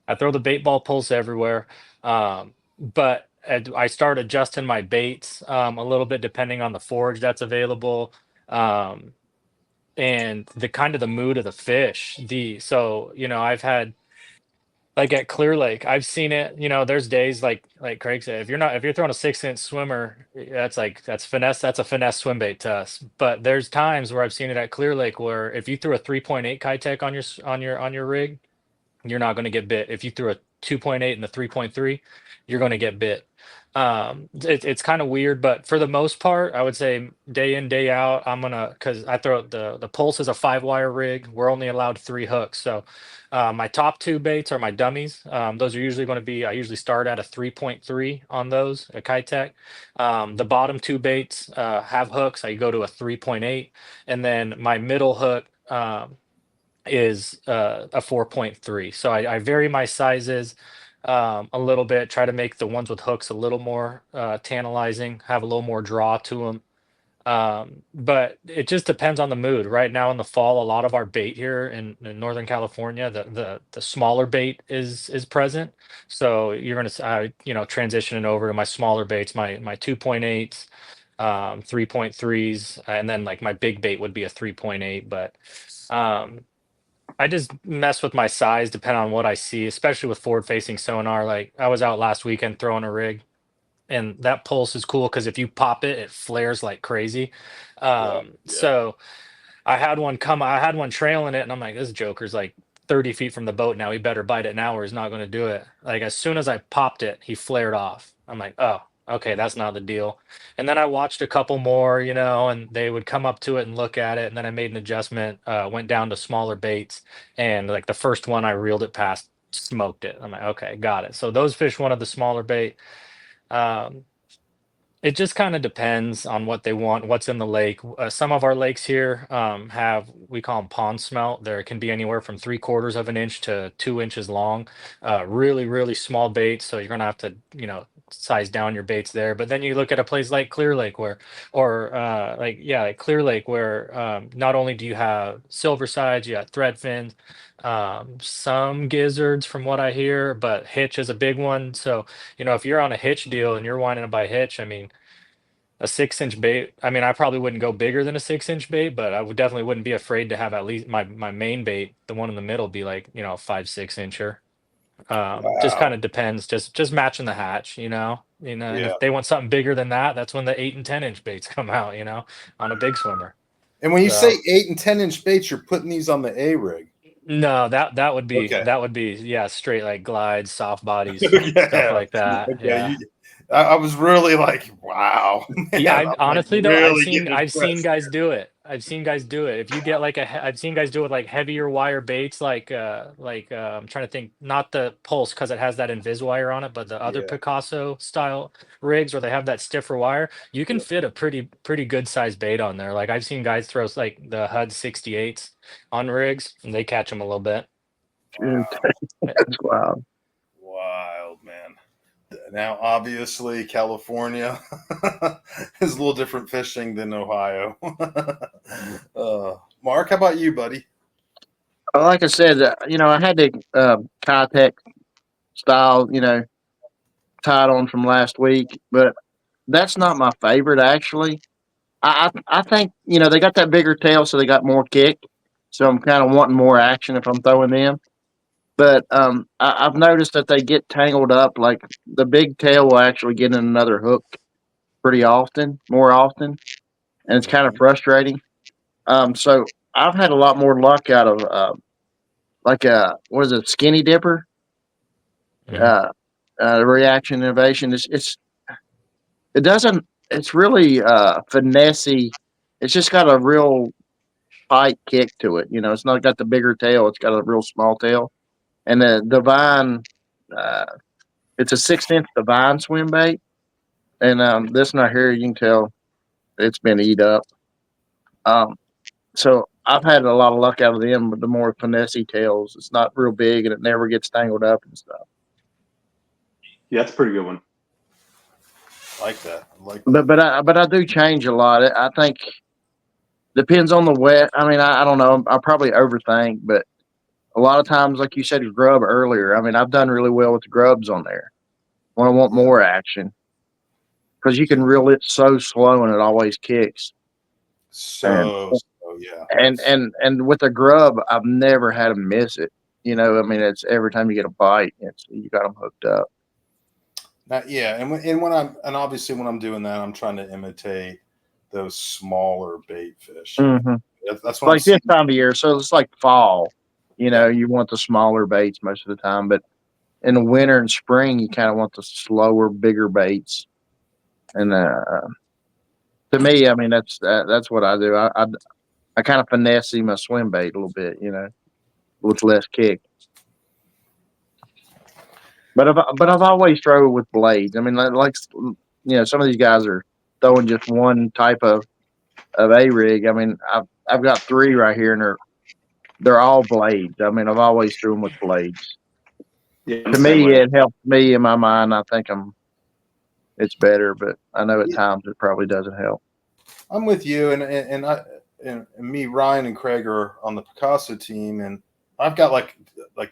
E: I throw the bait ball pulse everywhere. But I start adjusting my baits a little bit depending on the forage that's available. Um, and the kind of the mood of the fish. I've had like at Clear Lake, I've seen it. There's days like Craig said, if you're throwing a 6 inch swimmer, that's finesse. That's a finesse swim bait to us. But there's times where I've seen it at Clear Lake where if you threw a 3.8 Kitech on your rig, you're not going to get bit. If you threw a 2.8 and a 3.3, you're going to get bit. It's kind of weird, but for the most part, I would say day in, day out, because I throw the Pulse is a 5 wire rig. We're only allowed 3 hooks. So my top 2 baits are my dummies. Those are usually going to be, I usually start at a 3.3 on those, a Kitech. The bottom 2 baits have hooks. I go to a 3.8. And then my middle hook, is a 4.3. So I vary my sizes a little bit, try to make the ones with hooks a little more tantalizing, have a little more draw to them. But it just depends on the mood. Right now in the fall, a lot of our bait here in Northern California, the smaller bait is present. So you're gonna transitioning over to my smaller baits, my 2.8s, 3.3s, and then like my big bait would be a 3.8. But um, I just mess with my size depending on what I see, especially with forward facing sonar. Like I was out last weekend throwing a rig, and that pulse is cool because if you pop it, it flares like crazy.
A: Yeah.
E: So I had one trailing it, and I'm like, this joker's like 30 feet from the boat now. He better bite it now or he's not going to do it. Like as soon as I popped it, he flared off. I'm like, oh, okay, that's not the deal. And then I watched a couple more, and they would come up to it and look at it. And then I made an adjustment, went down to smaller baits. And like the first one I reeled it past, smoked it. I'm like, okay, got it. So those fish wanted the smaller bait. Um, it just kind of depends on what they want, what's in the lake. Some of our lakes here we call them pond smelt. There can be anywhere from 3/4 of an inch to 2 inches long. Really, really small baits. So you're gonna have to, size down your baits there. But then you look at a place like Clear Lake like Clear Lake where not only do you have silver sides, you got thread fins, some gizzards from what I hear, but hitch is a big one. So, if you're on a hitch deal and you're wanting to buy hitch, I mean, a 6-inch bait. I mean, I probably wouldn't go bigger than a 6-inch bait, but I would definitely wouldn't be afraid to have at least my main bait, the one in the middle, be like, 5-6 incher. Just kind
A: Wow.
E: of depends, just matching the hatch, and
A: Yeah.
E: if they want something bigger than that, that's when the 8 and 10 inch baits come out, on a big swimmer.
A: And when you
E: So
A: say 8 and 10 inch baits, you're putting these on the A rig.
E: no, that would be
A: Okay.
E: yeah, straight like glides, soft bodies, stuff
A: Yeah.
E: like that.
A: Okay.
E: Yeah.
A: I was really like, wow,
E: Yeah,
A: man.
E: I
A: I'm like
E: honestly though, I've
A: really
E: seen
A: getting
E: I've seen
A: impressed.
E: guys do it. I've seen guys do it. If you get like I've seen guys do it with like heavier wire baits, I'm trying to think, not the Pulse because it has that Invis wire on it, but the other
A: Yeah.
E: Picasso style rigs where they have that stiffer wire, you can
A: Yeah.
E: fit a pretty good sized bait on there. Like I've seen guys throw like the HUD 68s on rigs and they catch them a little bit.
D: Shoot,
A: Wow.
D: that's wild.
A: Wild, man. Now, obviously, California is a little different fishing than Ohio. Mark, how about you, buddy?
D: Like I said, I had the Kayak style, tied on from last week, but that's not my favorite actually. I think they got that bigger tail, so they got more kick. So I'm kind of wanting more action if I'm throwing them. But I've noticed that they get tangled up. Like the big tail will actually get in another hook pretty often, more often, and it's kind of frustrating. So I've had a lot more luck out of like a what is it, skinny dipper,
E: Mhm.
D: uh, reaction innovation. It doesn't. It's really finessey. It's just got a real tight kick to it. It's not got the bigger tail. It's got a real small tail. And the divine, uh, it's a 6-inch divine swim bait. And this one right here, you can tell it's been eat up. Um, so I've had a lot of luck out of them with the more finessey tails. It's not real big and it never gets tangled up and stuff.
C: Yeah, that's a pretty good one.
A: I like that. I like
D: But
A: that.
D: I do change a lot. I think depends on the wet. I mean, I don't know. I probably overthink, but a lot of times, like you said, grub earlier. I mean, I've done really well with the grubs on there. When I want
A: Yeah.
D: more action, because you can reel it so slow and it always kicks. And
A: Yeah.
D: and with a grub, I've never had them miss it. I mean, it's every time you get a bite, you got them hooked up.
A: Yeah, and obviously when I'm doing that, I'm trying to imitate those smaller bait fish.
D: Mm-hmm.
A: That's what I'm
D: Like this
A: seeing.
D: time of year, so it's like fall.
A: Yeah.
D: You want the smaller baits most of the time, but in the winter and spring, you kind of want the slower, bigger baits. And to me, I mean, that's what I do. I kind of finesse my swim bait a little bit, with less kick. But I've always thrown with blades. I mean, like some of these guys are throwing just one type of a rig. I mean, I've got 3 right here, and they're all blades. I mean, I've always threw them with blades.
C: Yeah, I'm
D: To
C: the same
D: me,
C: way.
D: it helps me in my mind. I think it's better, but I know at
A: Yeah,
D: times it probably doesn't help.
A: I'm with you, and me, Ryan, and Craig are on the Picasso team, and I've got like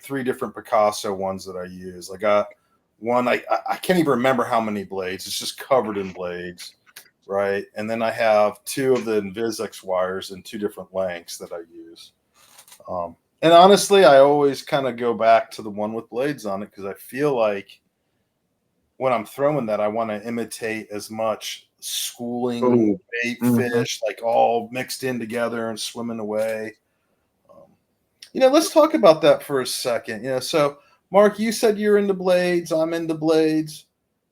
A: 3 different Picasso ones that I use. I got one, I can't even remember how many blades. It's just covered in blades, right? And then I have 2 of the Invisix wires in 2 different lengths that I use. And honestly, I always kind of go back to the one with blades on it because I feel like when I'm throwing that, I want to imitate as much schooling
D: Oh,
A: bait
D: hmm
A: fish, like all mixed in together and swimming away. Um, let's talk about that for a second. So Mark, you said you're into blades. I'm into blades.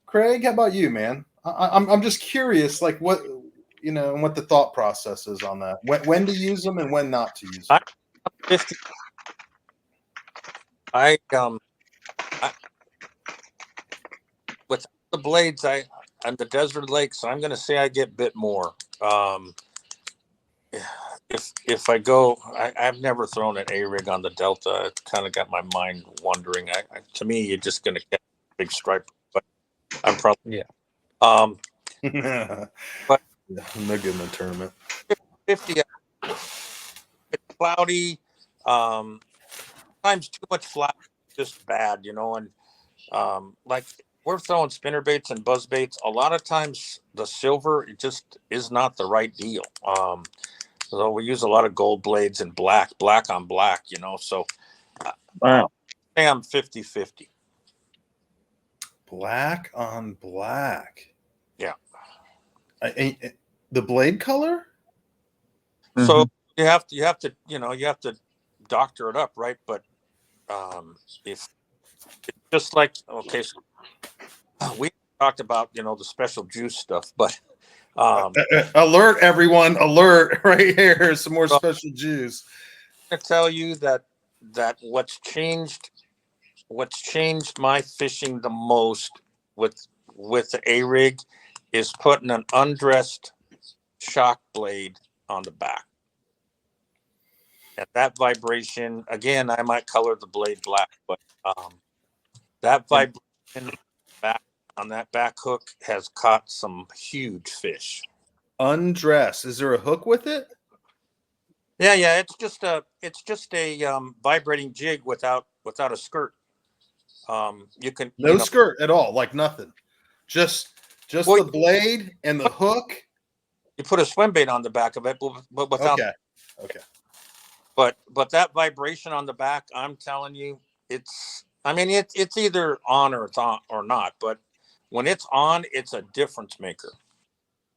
A: Craig, how about you, man? I'm just curious, like what and what the thought process is on that. When to use them and when not to use them.
B: I'm 50. I with the blades, I'm the desert lake, so I'm going to say I get bit more. If I go, I've never thrown an A rig on the Delta. It kind of got my mind wondering. To me, you're just going to get a big stripe. But I'm probably
E: Yeah.
A: Yeah,
B: but
A: no good in the tournament.
B: 50. It's cloudy. Times too much flat, just bad, and like we're throwing spinner baits and buzz baits. A lot of times the silver it just is not the right deal. So we use a lot of gold blades and black on black, So
D: Wow.
B: say I'm 50-50.
A: Black on black.
B: Yeah.
A: The blade color?
B: So
D: Mhm.
B: you have to doctor it up, right? But if it's just like okay, so we talked about the special juice stuff, but
A: Alert, everyone! Alert! Right here, some more
B: so
A: special juice.
B: I'm gonna tell you that what's changed my fishing the most with the A rig is putting an undressed shock blade on the back. And that vibration, again, I might color the blade black, but that vibration back on that back hook has caught some huge fish.
A: Undress. Is there a hook with it?
B: Yeah. It's just a vibrating jig without a skirt. You can
A: No skirt at all, like nothing. Just
B: well,
A: the blade and the hook.
B: you put a swim bait on the back of it, but without.
A: Okay.
B: But that vibration on the back, I'm telling you, it's either on or it's on or not. But when it's on, it's a difference maker.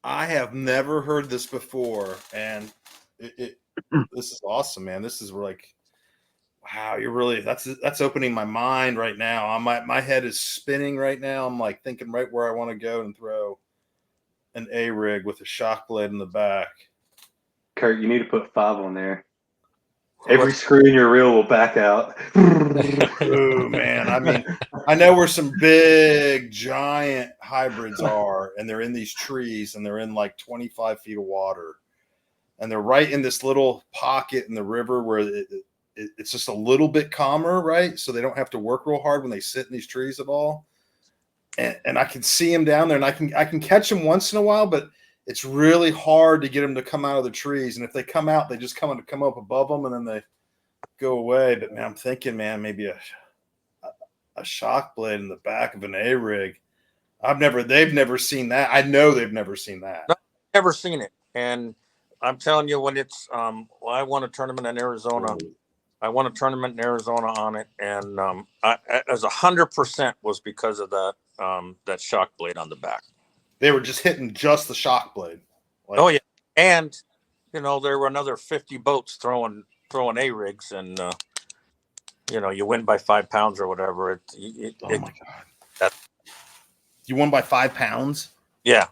A: I have never heard this before, and this is awesome, man. This is like, wow, you're really that's opening my mind right now. My head is spinning right now. I'm like thinking right where I want to go and throw an A rig with a shock blade in the back.
C: Kurt, you need to put 5 on there. Every screw in your reel will back out.
A: Oh man, I mean, I know where some big giant hybrids are, and they're in these trees, and they're in like 25 feet of water, and they're right in this little pocket in the river where it's just a little bit calmer, right? So they don't have to work real hard when they sit in these trees at all. And I can see them down there, and I can catch them once in a while, but it's really hard to get them to come out of the trees. And if they come out, they just come up above them, and then they go away. But man, I'm thinking, man, maybe a shock blade in the back of an A rig. They've never seen that. I know they've never seen that.
B: No, never seen it, and I'm telling you, when it's well, I won a tournament in Arizona. I won a tournament in Arizona on it, and as 100% was because of that shock blade on the back.
A: They were just hitting just the shock blade. Like,
B: Oh yeah, and there were another 50 boats throwing A rigs, and you win by 5 pounds or whatever.
A: oh my god! You won by 5 pounds.
B: Yeah.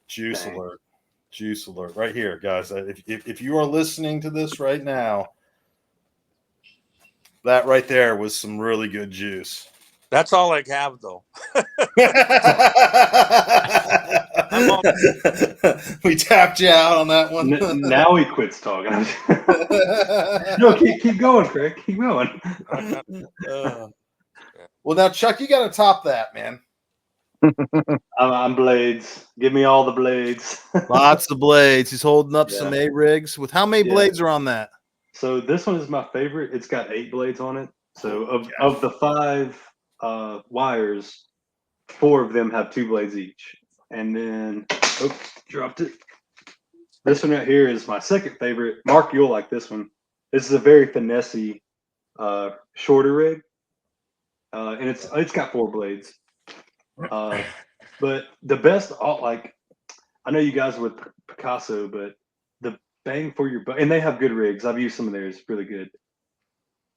A: Juice
C: Dang.
A: alert! Juice alert! Right here, guys. If you are listening to this right now, that right there was some really good juice.
B: That's all I have, though.
A: We tapped you out on that one.
C: Now he quits talking. No, keep going, Craig. Keep going.
A: Well, now, Chuck, you got to top that, man.
C: I'm blades. Give me all the blades.
A: Lots of blades. He's holding up
C: Yeah.
A: some A rigs. With how many
C: Yeah.
A: blades are on that?
C: So this one is my favorite. It's got 8 blades on it. So of the 5 wires, 4 of them have 2 blades each. And then, oops, dropped it. This one right here is my second favorite. Mark, you'll like this one. This is a very finessey, shorter rig, and it's got 4 blades. But the best, I know you guys with Picasso, but the bang for your buck, and they have good rigs. I've used some of theirs, really good.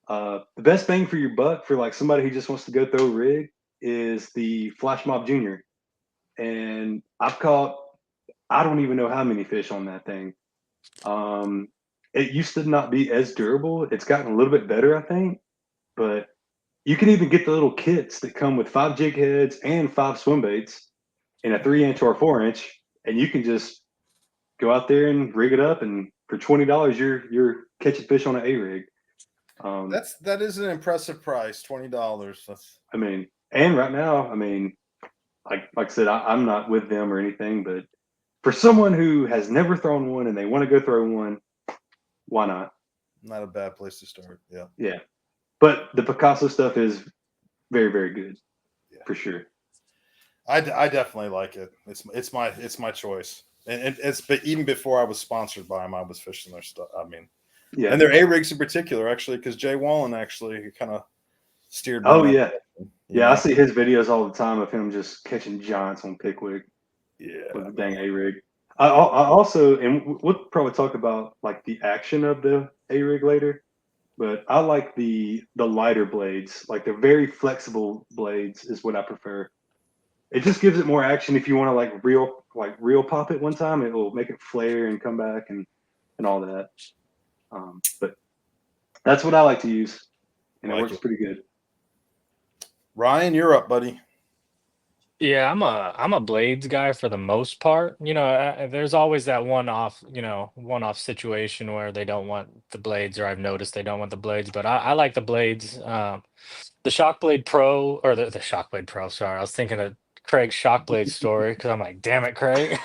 C: The best bang for your buck for like somebody who just wants to go throw a rig is the Flash Mob Junior, and I've caught I don't even know how many fish on that thing. It used to not be as durable. It's gotten a little bit better, I think, but you can even get the little kits that come with 5 jig heads and 5 swim baits in a 3-inch or a 4-inch, and you can just go out there and rig it up, and for $20, you're catching fish on an A rig.
A: That is an impressive price, $20.
C: I mean, And right now, I mean, like I said, I'm not with them or anything, but for someone who has never thrown one and they want to go throw one, why not?
A: Not a bad place to start. Yeah.
C: Yeah. But the Picasso stuff is very, very good
A: Yeah.
C: for sure.
A: I definitely like it. It's my choice. And it's but even before I was sponsored by them, I was fishing their stuff. I mean,
C: Yeah.
A: and their A rigs in particular, actually, because Jay Wallen actually kind of steered me.
C: Oh
A: in that
C: yeah.
A: direction,
C: Yeah, I see his videos all the time of him just catching giants on Pickwick
A: Yeah.
C: with the dang A rig. I also, and we'll probably talk about like the action of the A rig later, but I like the lighter blades, like the very flexible blades is what I prefer. It just gives it more action if you want to real pop it one time, it will make it flare and come back and all that. But that's what I like to use, and it
A: Like
C: works
A: it.
C: pretty good.
A: Ryan, you're up, buddy.
E: Yeah, I'm a blades guy for the most part. There's always that one-off situation where they don't want the blades, or I've noticed they don't want the blades, but I like the blades. The Shockblade Pro, or the Shockblade Pro, sorry, I was thinking of Craig's Shockblade story because I'm like, damn it, Craig.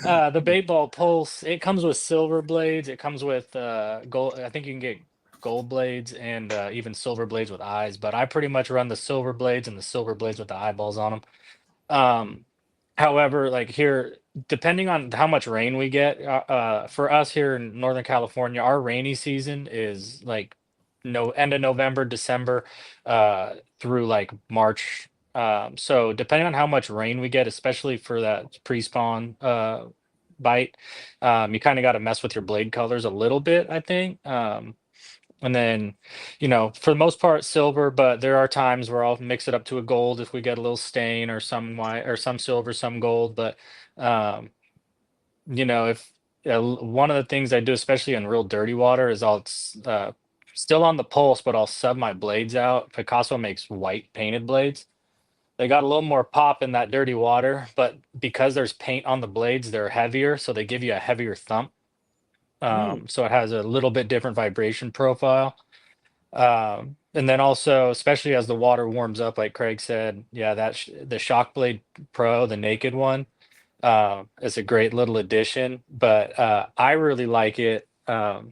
E: No, the bait ball pulse, it comes with silver blades. It comes with gold. I think you can get gold blades and even silver blades with eyes, but I pretty much run the silver blades and the silver blades with the eyeballs on them. Um, However, like here, depending on how much rain we get, for us here in Northern California, our rainy season is like no end of November, December, through like March. So depending on how much rain we get, especially for that pre-spawn bite, you kind of got to mess with your blade colors a little bit, I think. And then, for the most part, silver, but there are times where I'll mix it up to a gold if we get a little stain or some white or some silver, some gold. But, um, if one of the things I do, especially in real dirty water, is still on the pulse, but I'll sub my blades out. Picasso makes white painted blades. They got a little more pop in that dirty water, but because there's paint on the blades, they're heavier, so they give you a heavier thump. So it has a little bit different vibration profile. And then also, especially as the water warms up, like Craig said, yeah, the Shockblade Pro, the naked one, is a great little addition. But I really like it, for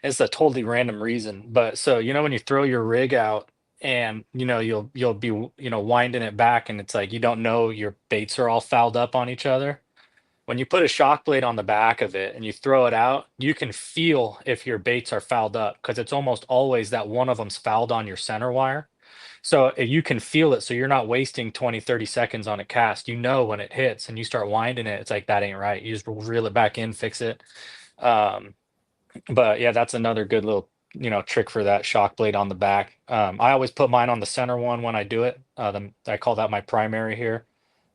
E: it's a totally random reason. But so when you throw your rig out and you'll be winding it back, and it's like you don't know your baits are all fouled up on each other. When you put a shock blade on the back of it and you throw it out, you can feel if your baits are fouled up because it's almost always that one of them's fouled on your center wire. So you can feel it. So you're not wasting 20, 30 seconds on a cast. When it hits and you start winding it, it's like, that ain't right. You just reel it back in, fix it. Um, but yeah, that's another good little, trick for that shock blade on the back. I always put mine on the center one when I do it. I call that my primary here.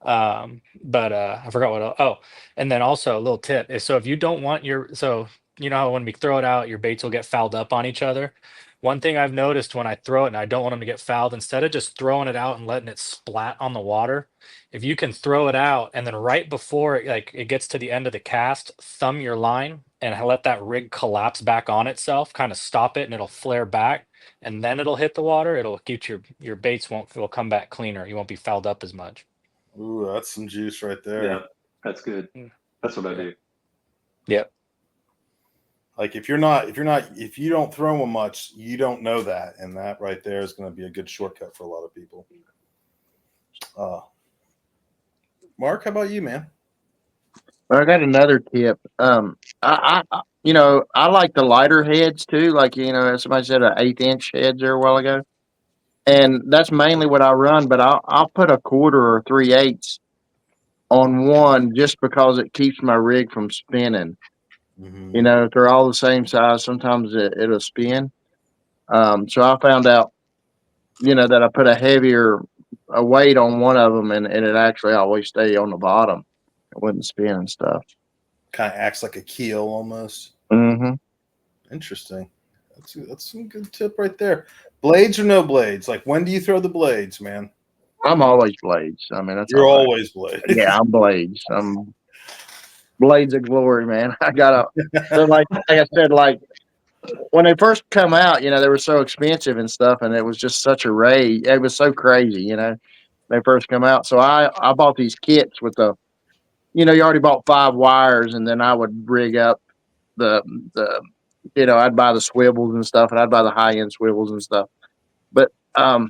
E: But I forgot and then also a little tip is, so if you don't want how when we throw it out, your baits will get fouled up on each other. One thing I've noticed when I throw it and I don't want them to get fouled, instead of just throwing it out and letting it splat on the water, if you can throw it out and then right before it gets to the end of the cast, thumb your line and let that rig collapse back on itself, kind of stop it, and it'll flare back, and then it'll hit the water. It'll get your baits will come back cleaner. You won't be fouled up as much.
A: Ooh, that's some juice right there.
C: Yeah, that's good. That's what I do.
E: Yep.
A: Like if you don't throw them much, you don't know that, and that right there is going to be a good shortcut for a lot of people. Mark, how about you, man?
D: Well, I got another tip. I like the lighter heads too. Like, as somebody said, an 1/8 inch heads there a while ago, and that's mainly what I run. But I'll put a quarter or 3/8 on one just because it keeps my rig from spinning.
A: Mm-hmm.
D: If they're all the same size, sometimes it'll spin. So I found out, that I put a weight on one of them, and it actually always stay on the bottom. It wouldn't spin and stuff.
A: Kind of acts like a keel almost.
D: Mm-hmm.
A: Interesting. That's some good tip right there. Blades or no blades? Like, when do you throw the blades, man?
D: I'm always blades. I mean, that's
A: You're
D: all right.
A: always blades.
D: Yeah, I'm blades. I'm blades of glory, man. I gotta. So like I said, like when they first come out, they were so expensive and stuff, and it was just such a rage. It was so crazy, they first come out. So I bought these kits with you already bought 5 wires, and then I would rig up the the I'd buy the swivels and stuff, and I'd buy the high end swivels and stuff. But I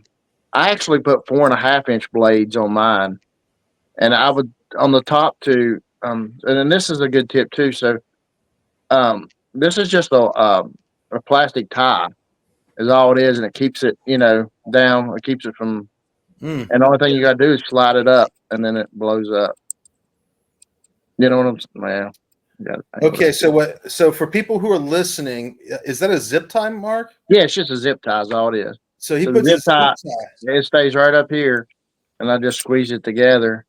D: actually put 4.5 inch blades on mine, and I would on the top two. And then this is a good tip too. So this is just a plastic tie is all it is, and it keeps it down. It keeps it from.
A: Mm.
D: And the only thing you got to do is slide it up, and then it blows up. You know what I'm saying? Well, you gotta think
A: Okay,
D: about
A: so
D: it.
A: what? So for people who are listening, is that a zip tie, Mark?
D: Yeah, it's just a zip tie. Is all it is.
A: So he
D: So the
A: puts a
D: zip
A: zip
D: tie,
A: tie.
D: it stays right up here, and I just squeeze it together,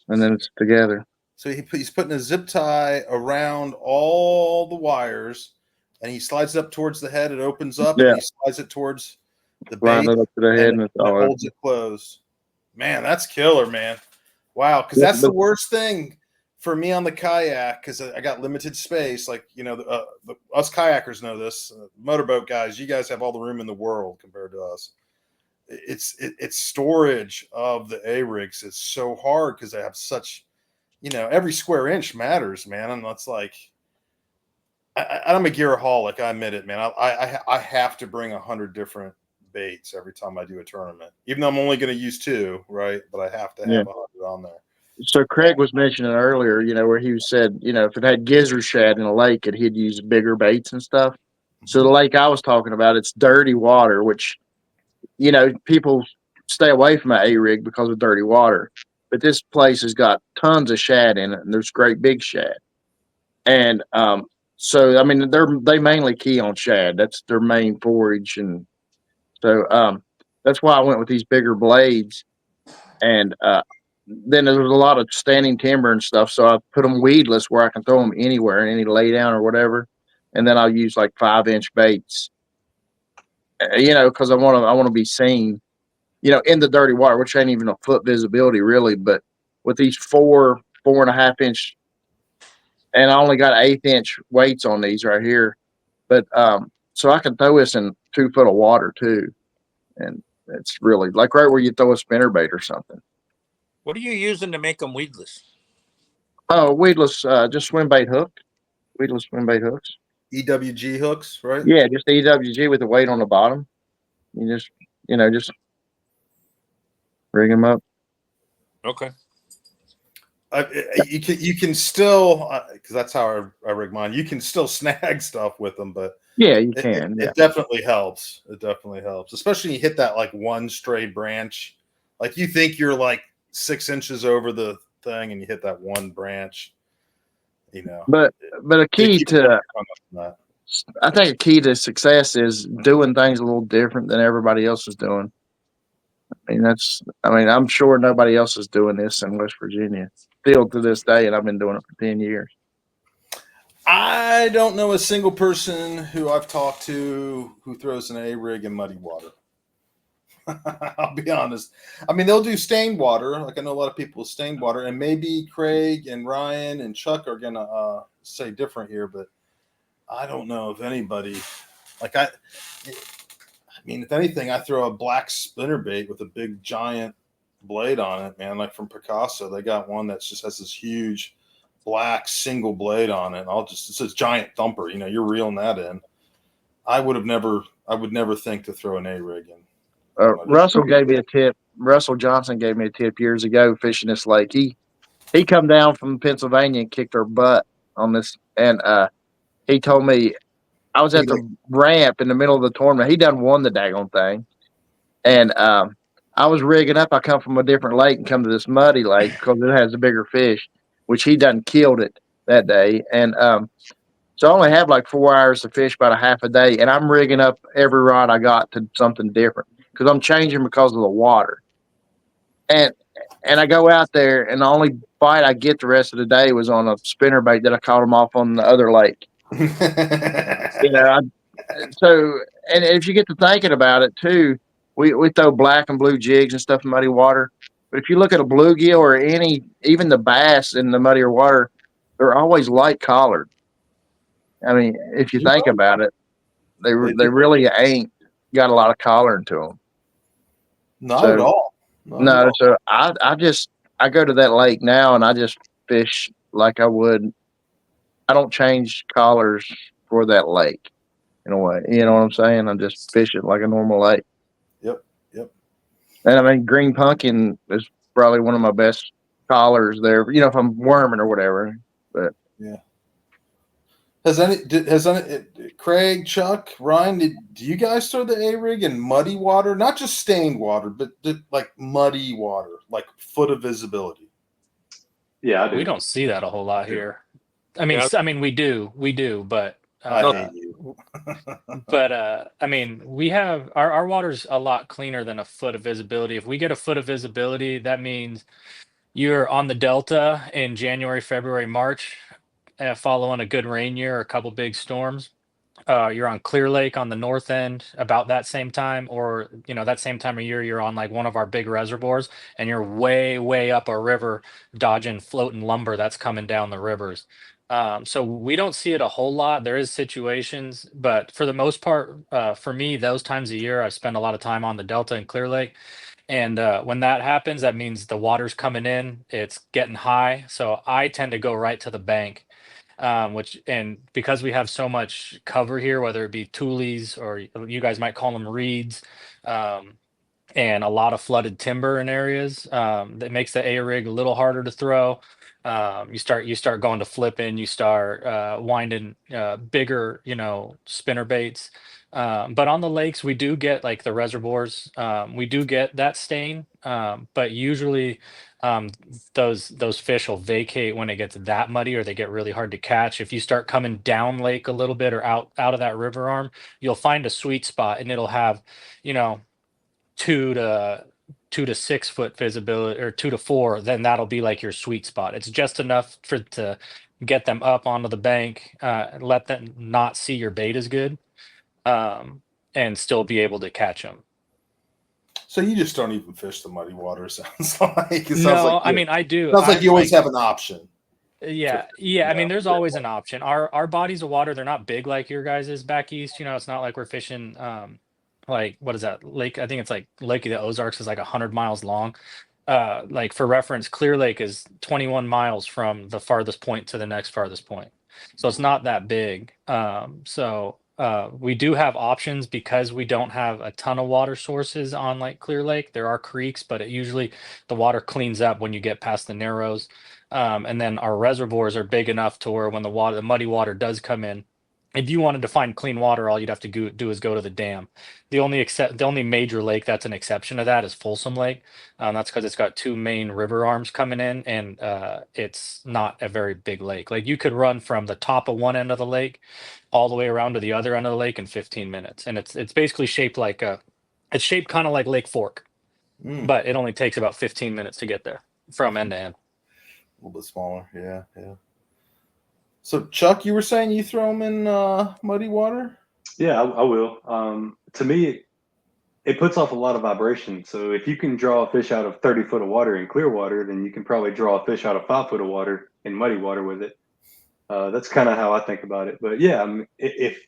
D: and then it's together.
A: So he's putting a zip tie around all the wires, and he slides it up towards the head. It opens up, and
D: Yeah,
A: he slides it towards the
D: line
A: base,
D: it up to the head,
A: and
D: and it's
A: it
D: all
A: holds
D: open.
A: it closed. Man, that's killer, man. Wow, because
D: Yeah,
A: that's the
D: but
A: worst thing for me on the kayak because I got limited space. Like us kayakers know this. Motorboat guys, you guys have all the room in the world compared to us. It's storage of the A rigs is so hard because they have such every square inch matters, man. And that's like I'm a gearaholic. I admit it, man. I have to bring 100 different baits every time I do a tournament, even though I'm only going to use 2, right? But I have to
D: yeah.
A: have 100 on there.
D: So Craig was mentioning earlier, where he said, if it had gizzard shad in a lake, he'd use bigger baits and stuff. So the lake I was talking about, it's dirty water, which people stay away from an A rig because of dirty water. But this place has got tons of shad in it, and there's great big shad. And so I mean, they mainly key on shad. That's their main forage, and so that's why I went with these bigger blades. And then there was a lot of standing timber and stuff, so I put them weedless where I can throw them anywhere, any lay down or whatever. And then I'll use like 5 inch baits, because I want to be seen, in the dirty water, which ain't even a foot visibility really. But with these 4.5 inch, and I only got 1/8 inch weights on these right here. But so I can throw this in 2 foot of water too, and it's really like right where you throw a spinnerbait or something.
B: What are you using to make them weedless?
D: Oh, weedless, just swim bait hook, weedless swim bait hooks.
A: EWG hooks, right?
D: Yeah, just EWG with the weight on the bottom. You just rig them up.
B: Okay.
A: You can still because that's how I rig mine. You can still snag stuff with them, but
D: Yeah, you can. Yeah,
A: it definitely helps. It definitely helps, especially when you hit that like one stray branch. Like you think you're like 6 inches over the thing, and you hit that one branch.
D: but a
A: It
D: key
A: keeps
D: to
A: on that.
D: I think a key to success is doing things a little different than everybody else is doing. I'm sure nobody else is doing this in West Virginia still to this day, and I've been doing it for 10 years.
A: I don't know a single person who I've talked to who throws an A rig in muddy water. I'll be honest. I mean, they'll do stained water. Like I know a lot of people with stained water, and maybe Craig and Ryan and Chuck are gonna say different here, but I don't know if anybody. Like I mean, if anything, I throw a black spinnerbait with a big giant blade on it, man. Like from Picasso, they got one that just has this huge black single blade on it. It says giant thumper. You're reeling that in. I would never think to throw an A rig in.
D: Russell gave me a tip. Russell Johnson gave me a tip years ago fishing this lake. He come down from Pennsylvania and kicked our butt on this, and he told me I was at the ramp in the middle of the tournament. He done won the daggone thing, and I was rigging up. I come from a different lake and come to this muddy lake because it has a bigger fish, which he done killed it that day, and so I only have like 4 hours to fish about a half a day, and I'm rigging up every rod I got to something different because I'm changing because of the water. And I go out there, and the only bite I get the rest of the day was on a spinnerbait that I caught him off on the other lake. You know, so and if you get to thinking about it too, we throw black and blue jigs and stuff in muddy water. But if you look at a bluegill or even the bass in the muddier water, they're always light collared. I mean, if you think about it, They really ain't got a lot of collar into them.
A: Not at all. Not at
D: No,
A: all.
D: so I go to that lake now and I just fish like I would. I don't change collars for that lake in a way. You know what I'm saying? I just fish it like a normal lake.
A: Yep. Yep.
D: And I mean, green pumpkin is probably one of my best collars there. You know, if I'm worming or whatever. But
A: Yeah. Has Craig, Chuck, Ryan, do you guys throw the A-rig in muddy water? Not just stained water, but like muddy water, like foot of visibility.
C: Yeah, I do.
E: We don't see that a whole lot here. I mean,
B: Yeah.
E: we do, but
A: I
B: No.
A: hate you.
E: I mean, we have our water's a lot cleaner than a foot of visibility. If we get a foot of visibility, that means you're on the Delta in January, February, March, following a good rain year or a couple big storms. You're on Clear Lake on the north end about that same time, or that same time of year, you're on like one of our big reservoirs, and you're way, way up a river, dodging floating lumber that's coming down the rivers. So we don't see it a whole lot. There is situations, but for the most part, for me, those times of year, I spend a lot of time on the Delta and Clear Lake. And when that happens, that means the water's coming in, it's getting high. So I tend to go right to the bank, and because we have so much cover here, whether it be tules or you guys might call them reeds, um, and a lot of flooded timber in areas, that makes the A rig a little harder to throw. You start going to flipping, you start winding bigger, spinner baits. But on the lakes, we do get like the reservoirs. We do get that stain, but usually um, those fish will vacate when it gets that muddy or they get really hard to catch. If you start coming down lake a little bit or out of that river arm, you'll find a sweet spot and it'll have, you know, 2 to 6 foot visibility or 2 to 4, then that'll be like your sweet spot. It's just enough to get them up onto the bank, let them not see your bait as good, um, and still be able to catch them.
A: So you just don't even fish the muddy water. Sounds like it sounds
E: No,
A: like
E: I mean I do.
A: sounds like
E: I
A: you always
E: like
A: have an option.
E: yeah. I mean, there's always an option. Our bodies of water, they're not big like your guys' is back east. It's not like we're fishing like what is that lake? I think it's like Lake of the Ozarks is like 100 miles long. Like for reference, Clear Lake is 21 miles from the farthest point to the next farthest point. So it's not that big. We do have options because we don't have a ton of water sources on like Clear Lake. There are creeks, but it usually the water cleans up when you get past the narrows. And then our reservoirs are big enough to where when the muddy water does come in, if you wanted to find clean water, all you'd have to do is go to the dam. The only major lake that's an exception to that is Folsom Lake. That's because it's got two main river arms coming in, and it's not a very big lake. Like you could run from the top of one end of the lake all the way around to the other end of the lake in 15 minutes, and it's basically shaped like it's shaped kind of like Lake Fork,
A: Mm,
E: but it only takes about 15 minutes to get there from end to end.
A: a little bit smaller. Yeah, yeah. So Chuck, you were saying you throw them in muddy water?
C: Yeah, I will. To me, it puts off a lot of vibration. So if you can draw a fish out of 30 foot of water in clear water, then you can probably draw a fish out of 5 foot of water in muddy water with it. That's kind of how I think about it. But yeah, if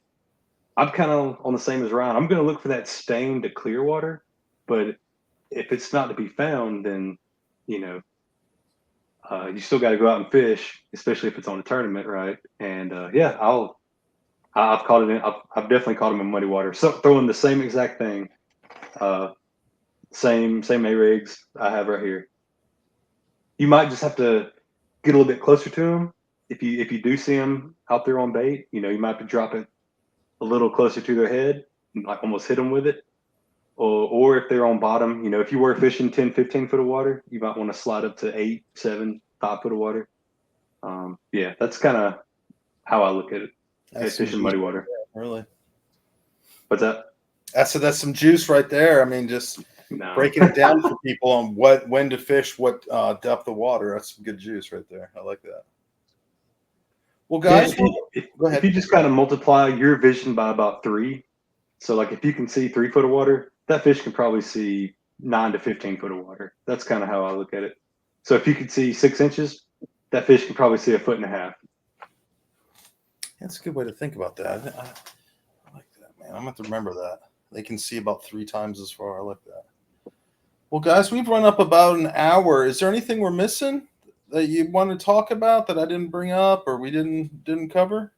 C: I'm kind of on the same as Ryan, I'm going to look for that stain to clear water. But if it's not to be found, then you know you still got to go out and fish, especially if it's on a tournament, right? And yeah, I've caught it in. I've definitely caught them in muddy water. So throwing the same exact thing, uh, same A rigs I have right here. You might just have to get a little bit closer to them. If you do see them out there on bait, you might have to drop it a little closer to their head, like almost hit them with it. Or if they're on bottom, if you were fishing 10, 15 foot of water, you might want to slide up to 8, 7, 5 foot of water. Yeah, that's kind of how I look at it.
A: That's
C: Fishing muddy water.
A: Really?
C: What's that?
A: That's some juice right there. I mean, just
C: No.
A: breaking it down for people on when to fish, what depth of water. That's some good juice right there. I like that. Well, guys,
C: Yeah,
A: go ahead.
C: if you just kind of multiply your vision by about 3, so like if you can see 3 foot of water, that fish can probably see 9 to 15 foot of water. That's kind of how I look at it. So if you could see 6 inches, that fish can probably see 1.5 feet.
A: That's a good way to think about that. I like that, Man, I'm gonna have to remember that. They can see about 3 times as far. I like that. Well, guys, we've run up about an hour. Is there anything we're missing that you want to talk about that I didn't bring up or we didn't cover?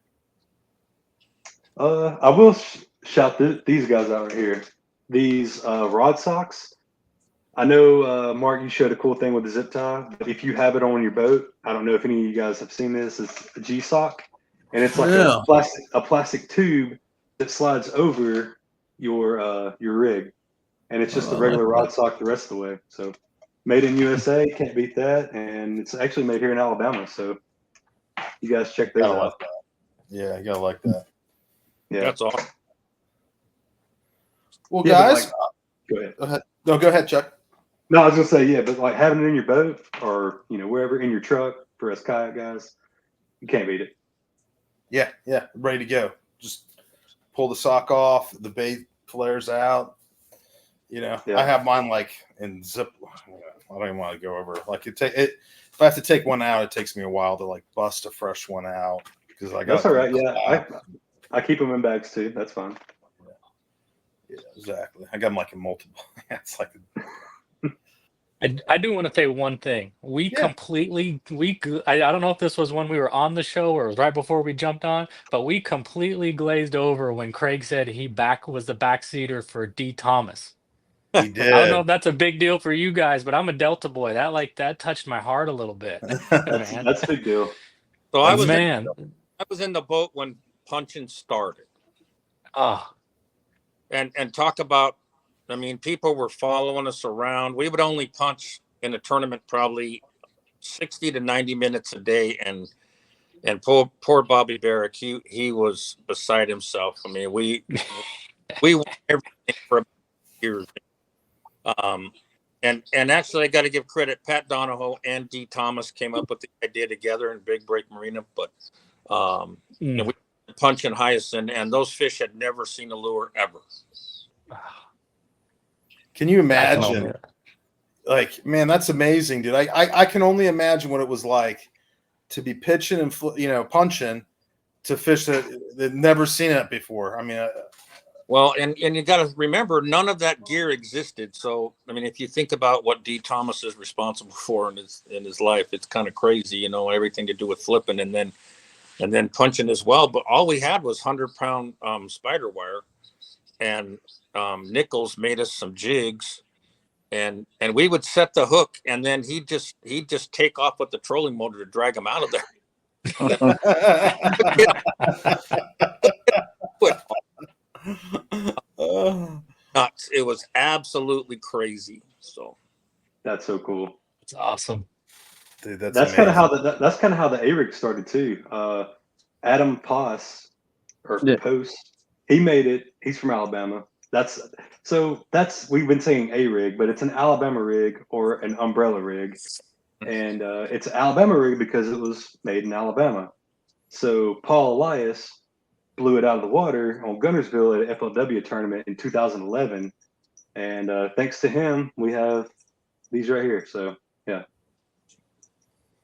C: I will shout these guys out right here. These rod socks. I know, Mark, you showed a cool thing with the zip tie. But if you have it on your boat, I don't know if any of you guys have seen this. It's a G sock, and it's like
A: Yeah.
C: a plastic tube that slides over your rig, and it's just
A: Oh,
C: a
A: I
C: regular
A: like
C: rod sock the rest of the way. So, made in USA, can't beat that, and it's actually made here in Alabama. So, you guys check those
A: Gotta
C: out.
A: like that. Yeah, you gotta like that.
C: Yeah.
B: That's awesome.
A: Well,
C: Yeah, but,
A: guys,
C: go ahead.
A: go ahead. No, go ahead, Chuck.
C: No, I was gonna say, yeah, but like having it in your boat or wherever in your truck for us kayak guys, you can't beat it.
A: Yeah, ready to go. Just pull the sock off, the bait flares out.
C: Yeah.
A: I have mine like in zip. I don't even want to go over. Like it. If I have to take one out, it takes me a while to like bust a fresh one out because I got.
C: That's all right. Yeah, I keep them in bags too. That's fine.
A: Yeah, exactly. I got them like in multiple. It's like.
E: I do want to say one thing. I don't know if this was when we were on the show or it was right before we jumped on, but we completely glazed over when Craig said he was the backseater for D. Thomas.
A: He
E: I don't know
A: did.
E: if that's a big deal for you guys, but I'm a Delta boy. That touched my heart a little bit, man.
C: That's a big deal.
B: So
A: That's
E: Man,
B: I was in the boat when punching started,
E: oh,
B: and talk about. I mean, people were following us around. We would only punch in a tournament probably 60 to 90 minutes a day, and poor Bobby Barrick, he was beside himself. I mean, we won everything for years. And actually, I got to give credit. Pat Donahoe and D. Thomas came up with the idea together in Big Break Marina, but we were punching hyacinth, and those fish had never seen a lure ever.
A: Can you
E: I can
A: imagine?
E: only-
A: Like, man, that's amazing, dude. I can only imagine what it was like to be pitching and punching to fish that never seen it before. I mean,
B: Well, and you got to remember, none of that gear existed. So, I mean, if you think about what D. Thomas is responsible for in his life, it's kind of crazy, everything to do with flipping and then punching as well. But all we had was 100-pound spider wire, and Nichols made us some jigs, and we would set the hook, and then he'd just take off with the trolling motor to drag him out of there. Nuts. It was absolutely crazy. So
C: That's so cool.
E: It's awesome.
A: dude,
C: That's kind of how the A-rig started too. Adam Poss or
D: Yeah.
C: Post, he made it. He's from Alabama. That's we've been saying A-rig, but it's an Alabama rig or an umbrella rig, and it's an Alabama rig because it was made in Alabama. So Paul Elias blew it out of the water on Gunnersville at an FLW tournament in 2011, and thanks to him, we have these right here. So yeah.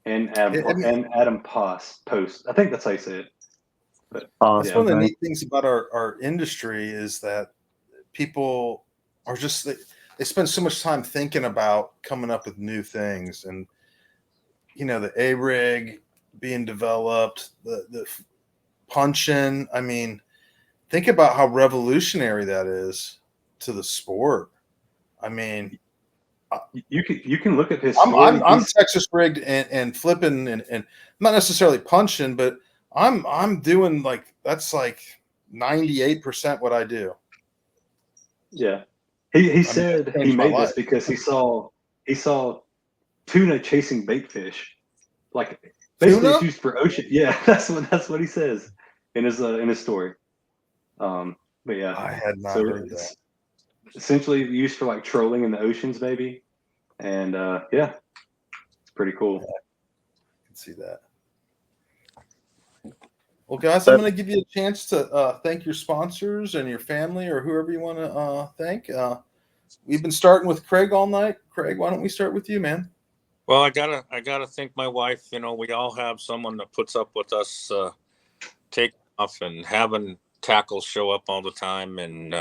C: And Adam Post. I think that's how you say it. But
A: That's one of the neat things about our industry is that people are just they spend so much time thinking about coming up with new things, and the A rig being developed, the punching. I mean, think about how revolutionary that is to the sport. I mean,
C: you can look at his.
A: I'm Texas rigged and flipping and not necessarily punching, but I'm doing that's like 98% what I do.
C: Yeah, he said he made this because he saw tuna chasing bait fish, like basically
A: Tuna?
C: it's used for ocean. Yeah, that's what he says in his story. But yeah,
A: I had not heard that.
C: It's essentially used for like trolling in the oceans, maybe. And yeah, it's pretty cool.
A: Yeah, I can see that. Well, guys, I'm going to give you a chance to thank your sponsors and your family or whoever you want to thank. We've been starting with Craig all night. Craig, why don't we start with you, man?
B: Well, I gotta thank my wife. We all have someone that puts up with us taking off and having tackles show up all the time, and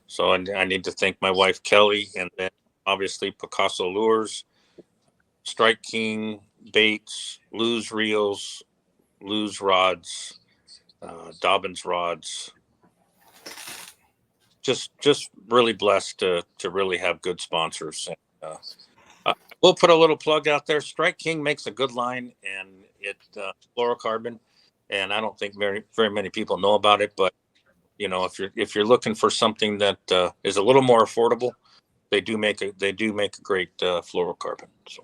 B: so I need to thank my wife Kelly, and then obviously Picasso Lures, Strike King baits, Lose reels, Lose rods, Dobbins rods. Just really blessed to really have good sponsors. And, we'll put a little plug out there. Strike King makes a good line, and it fluorocarbon, and I don't think very many people know about it. But you know, if you're looking for something that is a little more affordable, they do make a great fluorocarbon. So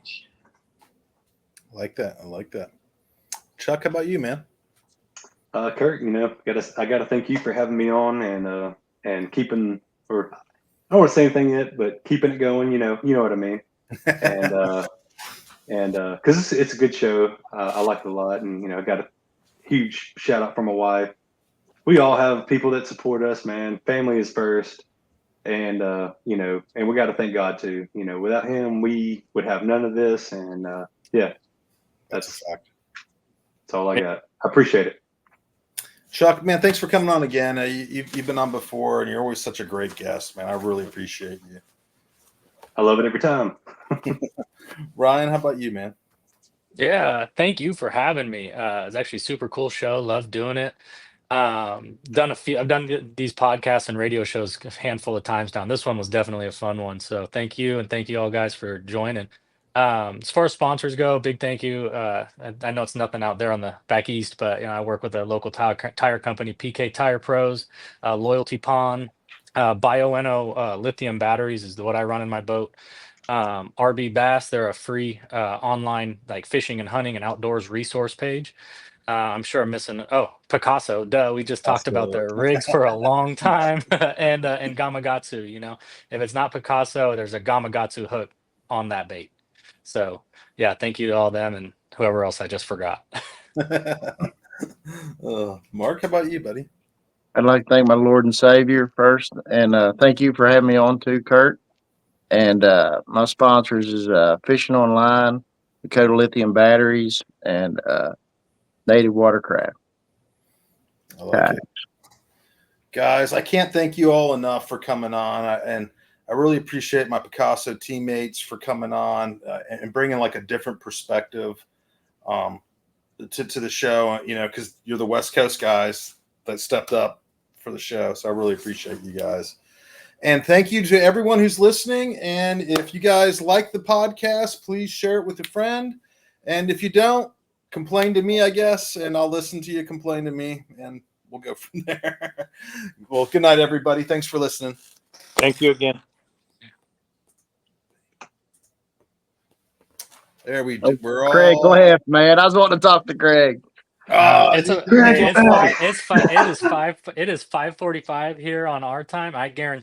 A: I like that. I like that. Chuck, how about you, man?
C: Kurt, I gotta thank you for having me on and keeping, or I don't want to say anything yet, but keeping it going. You know what I mean. And because it's a good show, I like it a lot, and I got a huge shout out from my wife. We all have people that support us, man. Family is first, and and we got to thank God too. Without him, we would have none of this, and yeah,
A: That's a fact.
C: that's all I got. I appreciate it.
A: Chuck, man, thanks for coming on again. You've been on before, and you're always such a great guest, man. I really appreciate you.
C: I love it every time.
A: Ryan, how about you, man?
E: Yeah, thank you for having me. It's actually a super cool show. Love doing it. I've done these podcasts and radio shows a handful of times now. This one was definitely a fun one. So thank you, and thank you all guys for joining. As far as sponsors go, big thank you. I know it's nothing out there on the back east, but I work with a local tire company, PK Tire Pros, Loyalty Pond, Bioenno lithium batteries is what I run in my boat. RB Bass, they're a free online like fishing and hunting and outdoors resource page. I'm sure I'm missing. Oh, Picasso. Duh. We just talked about their rigs for a long time, and Gamakatsu. If it's not Picasso, there's a Gamakatsu hook on that bait. So yeah, thank you to all them and whoever else I just forgot.
A: Mark, how about you, buddy?
D: I'd like to thank my Lord and Savior first, and thank you for having me on too, Kurt. And my sponsors is Fishing Online, Dakota Lithium Batteries, and Native Watercraft.
A: I like it. Guys, I can't thank you all enough for coming on. And I really appreciate my Picasso teammates for coming on and bringing like a different perspective to the show, because you're the West Coast guys that stepped up for the show. So I really appreciate you guys. And thank you to everyone who's listening. And if you guys like the podcast, please share it with a friend. And if you don't, complain to me, I guess, and I'll listen to you complain to me, and we'll go from there. Well, good night, everybody. Thanks for listening.
B: thank you again.
D: We're all. Craig, go ahead, man. I was wanting to talk to Craig.
E: It is 5:45 here on our time. I guarantee